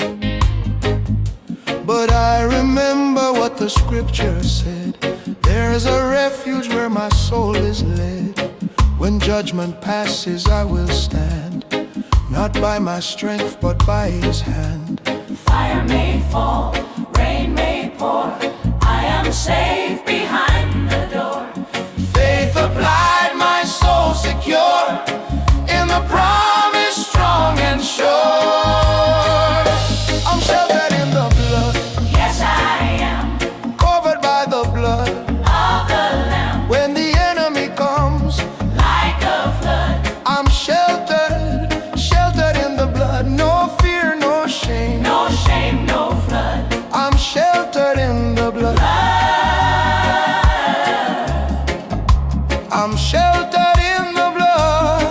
But I remember what the scripture said, there's a refuge where my soul is led. When judgment passes I will stand, not by my strength but by His hand. fire may fall, rain may pour. I am safe behind the door. Faith applied, my soul secure, in the promise strong and sure. I'm sheltered in the blood, Yes, I am covered by the blood. of the Lamb. When the enemy comes, Like a flood, I'm sheltered, sheltered in the blood. No fear, no shame, no shame, no flood. I'm sheltered in the blood. I'm sheltered in the blood.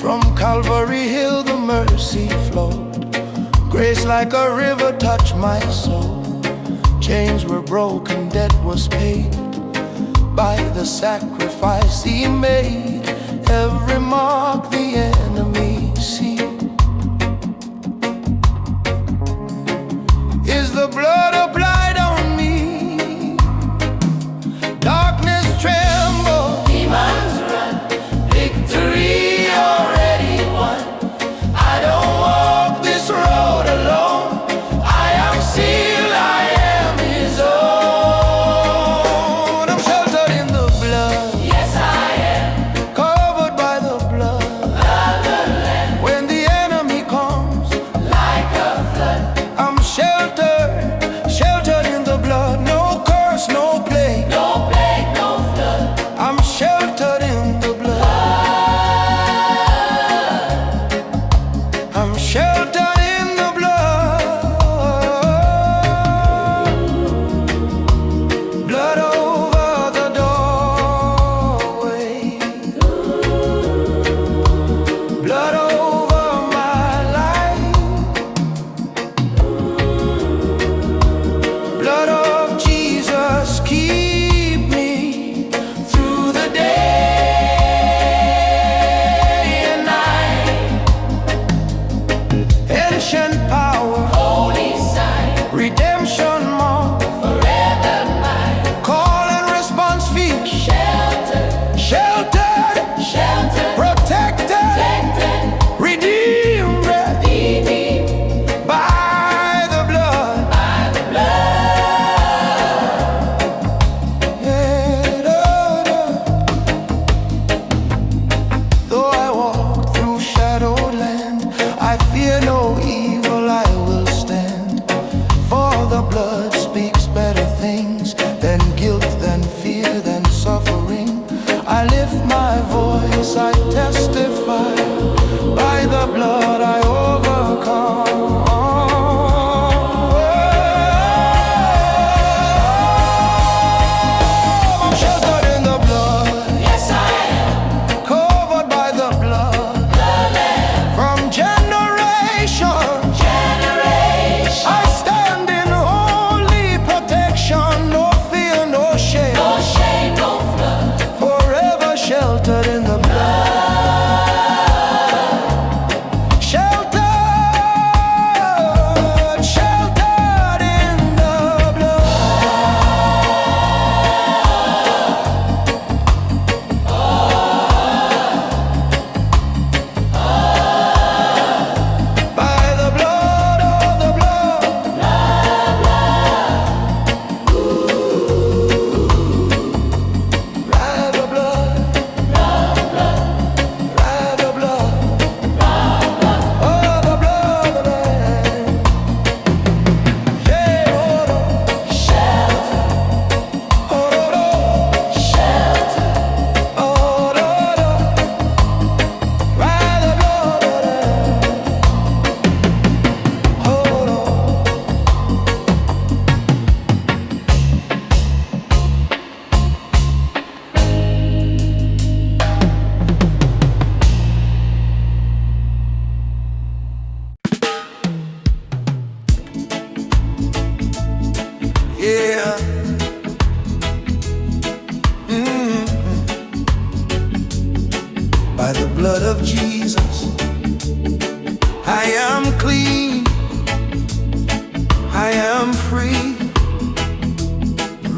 From Calvary Hill the mercy flowed, grace like a river touched my soul. Chains were broken, debt was paid by the sacrifice He made. Every mark the enemy see is the blood applied on me. Darkness tremble, Demons run, victory already won. I don't walk this road alone. I am sealed, I am His own. I'm sheltered in the blood, Yes, I am covered by the blood. of the Lamb. When the enemy comes, Like a flood, I'm sheltered, the blood speaks better things than guilt, than fear, than suffering. I lift my voice, I testify, by the blood I overcome. Yeah. By the blood of Jesus, I am clean, I am free.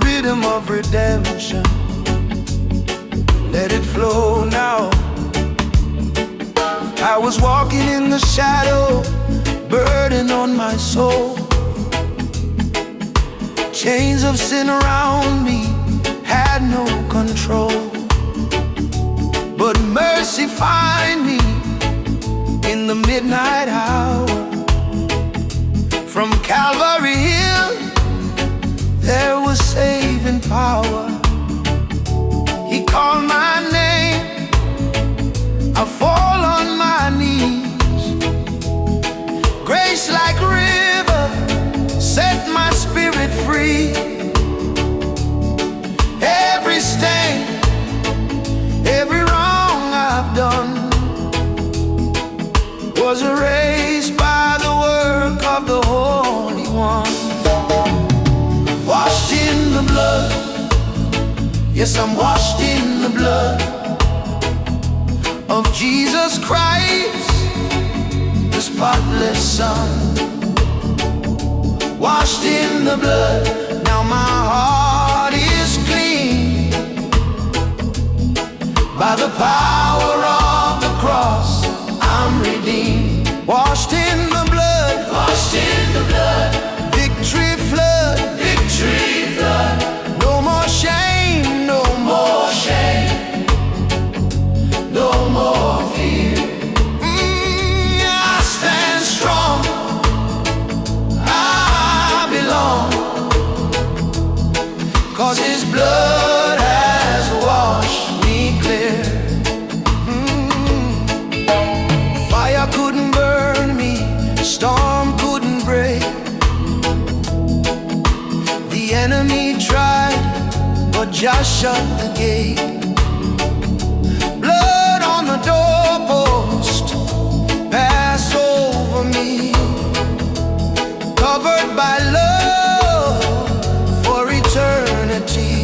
Rhythm of redemption, let it flow now. I was walking in the shadow, burden on my soul. Chains of sin around me had no control. But mercy find me in the midnight hour. From Calvary Hill, there was saving power. He called my name, I fall on my knees. Grace like river set my spirit free. Every stain, every wrong I've done was erased by the work of the Holy One. Washed in the blood, yes, I'm washed in the blood of Jesus Christ, the spotless Son. Washed in the blood, now my heart is clean. By the power of the cross, I'm redeemed. Washed in the blood, washed in the blood. Victory flood, victory flood. No more shame, no more shame, no more fear. I stand strong, cause His blood has washed me clear. Fire couldn't burn me, storm couldn't break. The enemy tried, but just shut the gate. Blood on the doorpost, pass over me. Covered by love for eternity.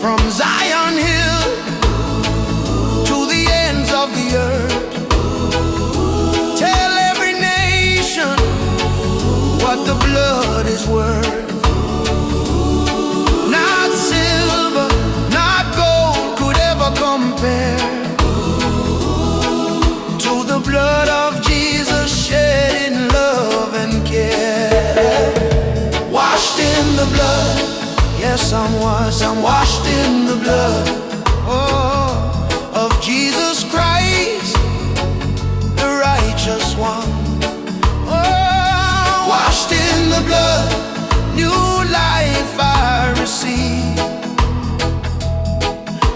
From Zion Hill to the ends of the earth, tell every nation what the blood is worth. Not silver, not gold could ever compare to the blood of Jesus shed in love and care. Washed in the blood, yes, I'm washed in the blood, oh, of Jesus Christ, the righteous one. Oh, washed in the blood, new life I receive.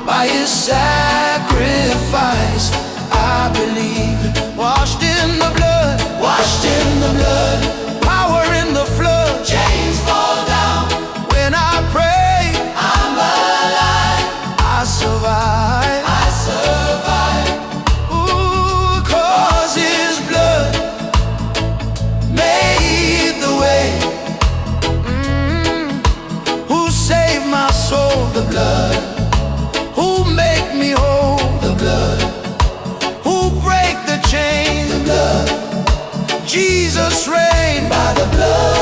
By his sacrifice I believe. Washed in the blood, washed in the blood, power in the flood, chains fall down. When I pray, I'm alive, I survive, I survive. Ooh, 'cause his blood made the way. Who saved my soul? The blood. Who make me whole? The blood. Who break the chain? The blood. Jesus reigned by the blood.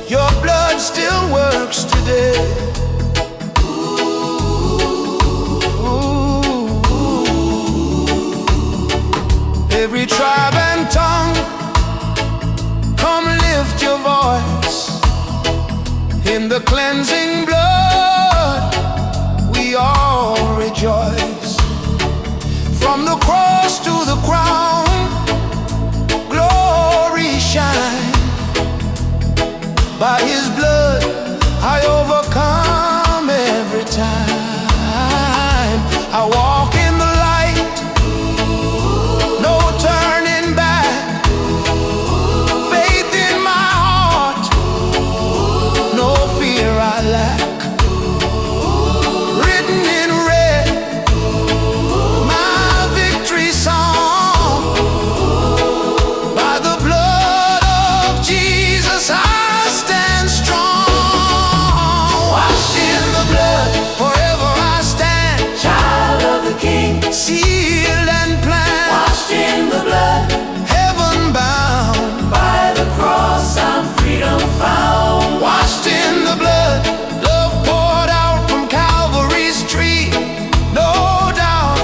Your blood still works today. Every tribe and tongue, come lift your voice. In the cleansing blood, we all rejoice. From the cross to the crown, glory shine. By his blood, I overcome every time. I walk in the light, no turning back. Faith in my heart, no fear I lack. Written in red, my victory song. By the blood of Jesus I stand strong. Washed in the blood, forever I stand. Child of the King, Sealed and planned, washed in the blood. heaven bound. By the cross I'm freedom found. Washed in the blood, love poured out from Calvary's tree. No doubt,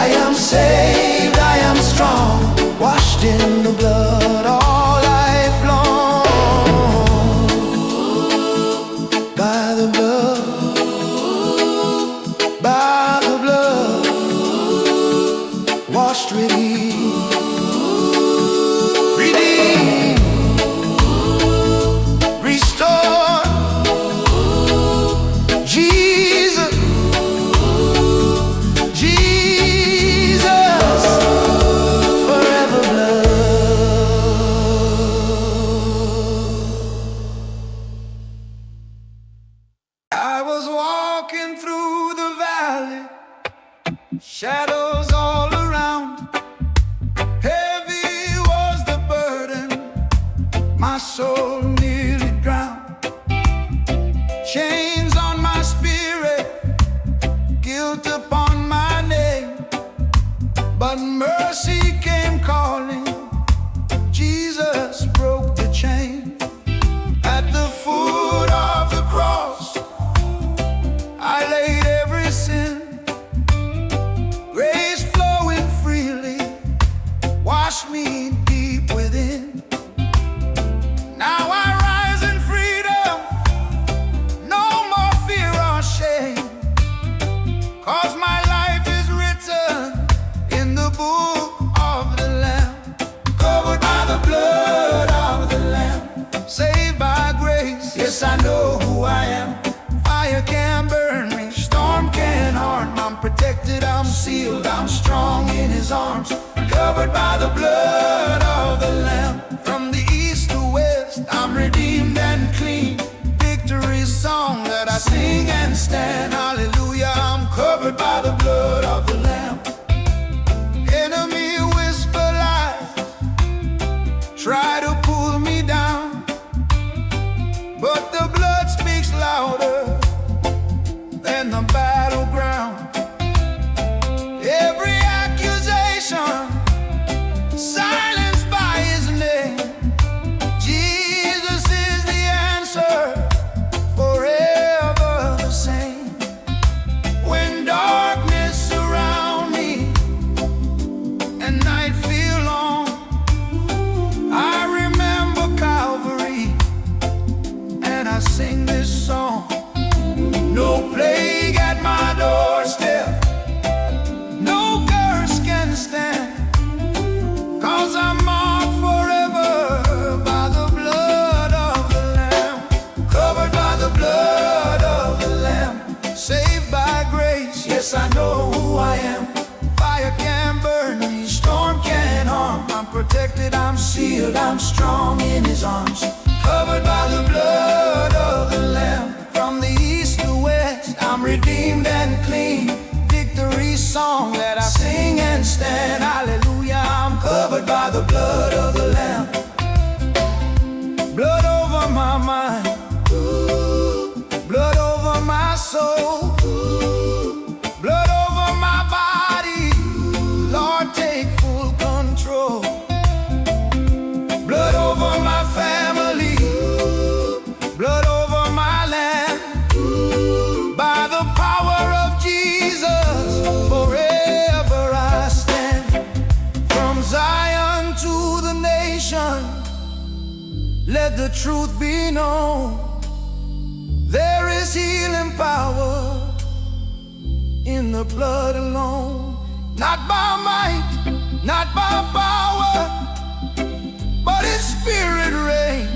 I am saved, I am strong. Washed in the blood all life long. By the blood, by the blood, washed, redeemed, redeemed, restored. Jesus, Jesus, forever blood. I was walking through the valley, shadows all around. Heavy was the burden, my soul nearly drowned. Chains on my spirit, guilt upon my name. But mercy came calling, Jesus broke the chain. At the foot of the cross, I laid every sin. Grace flowing freely, wash me deep within. Now I rise in freedom, no more fear or shame. 'Cause my life is written in the book of the Lamb. Covered by the blood of the Lamb, saved by grace, yes I know who I am. Fire can't burn me, storm can't harm. I'm protected, I'm sealed, I'm strong in his arms. Covered by the blood of the Lamb. From the east to west, I'm redeemed and clean. Victory song that I sing and stand. Hallelujah, I'm covered by the blood of the Lamb. Enemy whisper lies, try to pull me down, but the blood speaks louder than the battleground. Every accusation silenced by his name. Jesus is the answer, forever the same. When darkness surround me and night feel long, I healed, I'm strong in His arms. Covered by the blood of the Lamb. From the east to west, I'm redeemed and clean. Victory song that I sing and stand. Hallelujah, I'm covered by the blood of the Lamb. Blood over my mind, blood over my soul, blood over my body. Lord, take full control. Blood over my family, blood over my land. By the power of Jesus, forever I stand. From Zion to the nation, let the truth be known. There is healing power in the blood alone. Not by might, not by power, but His Spirit reign.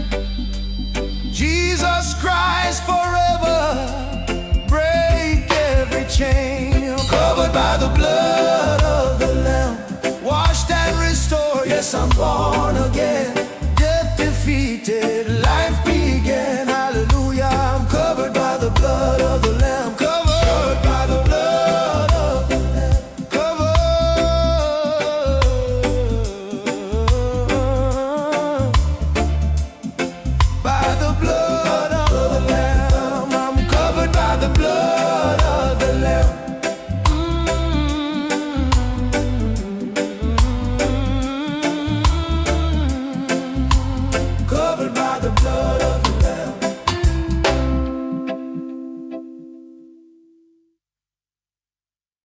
Jesus Christ forever, break every chain. You're covered by the blood of the Lamb, washed and restored. Yes, I'm born again.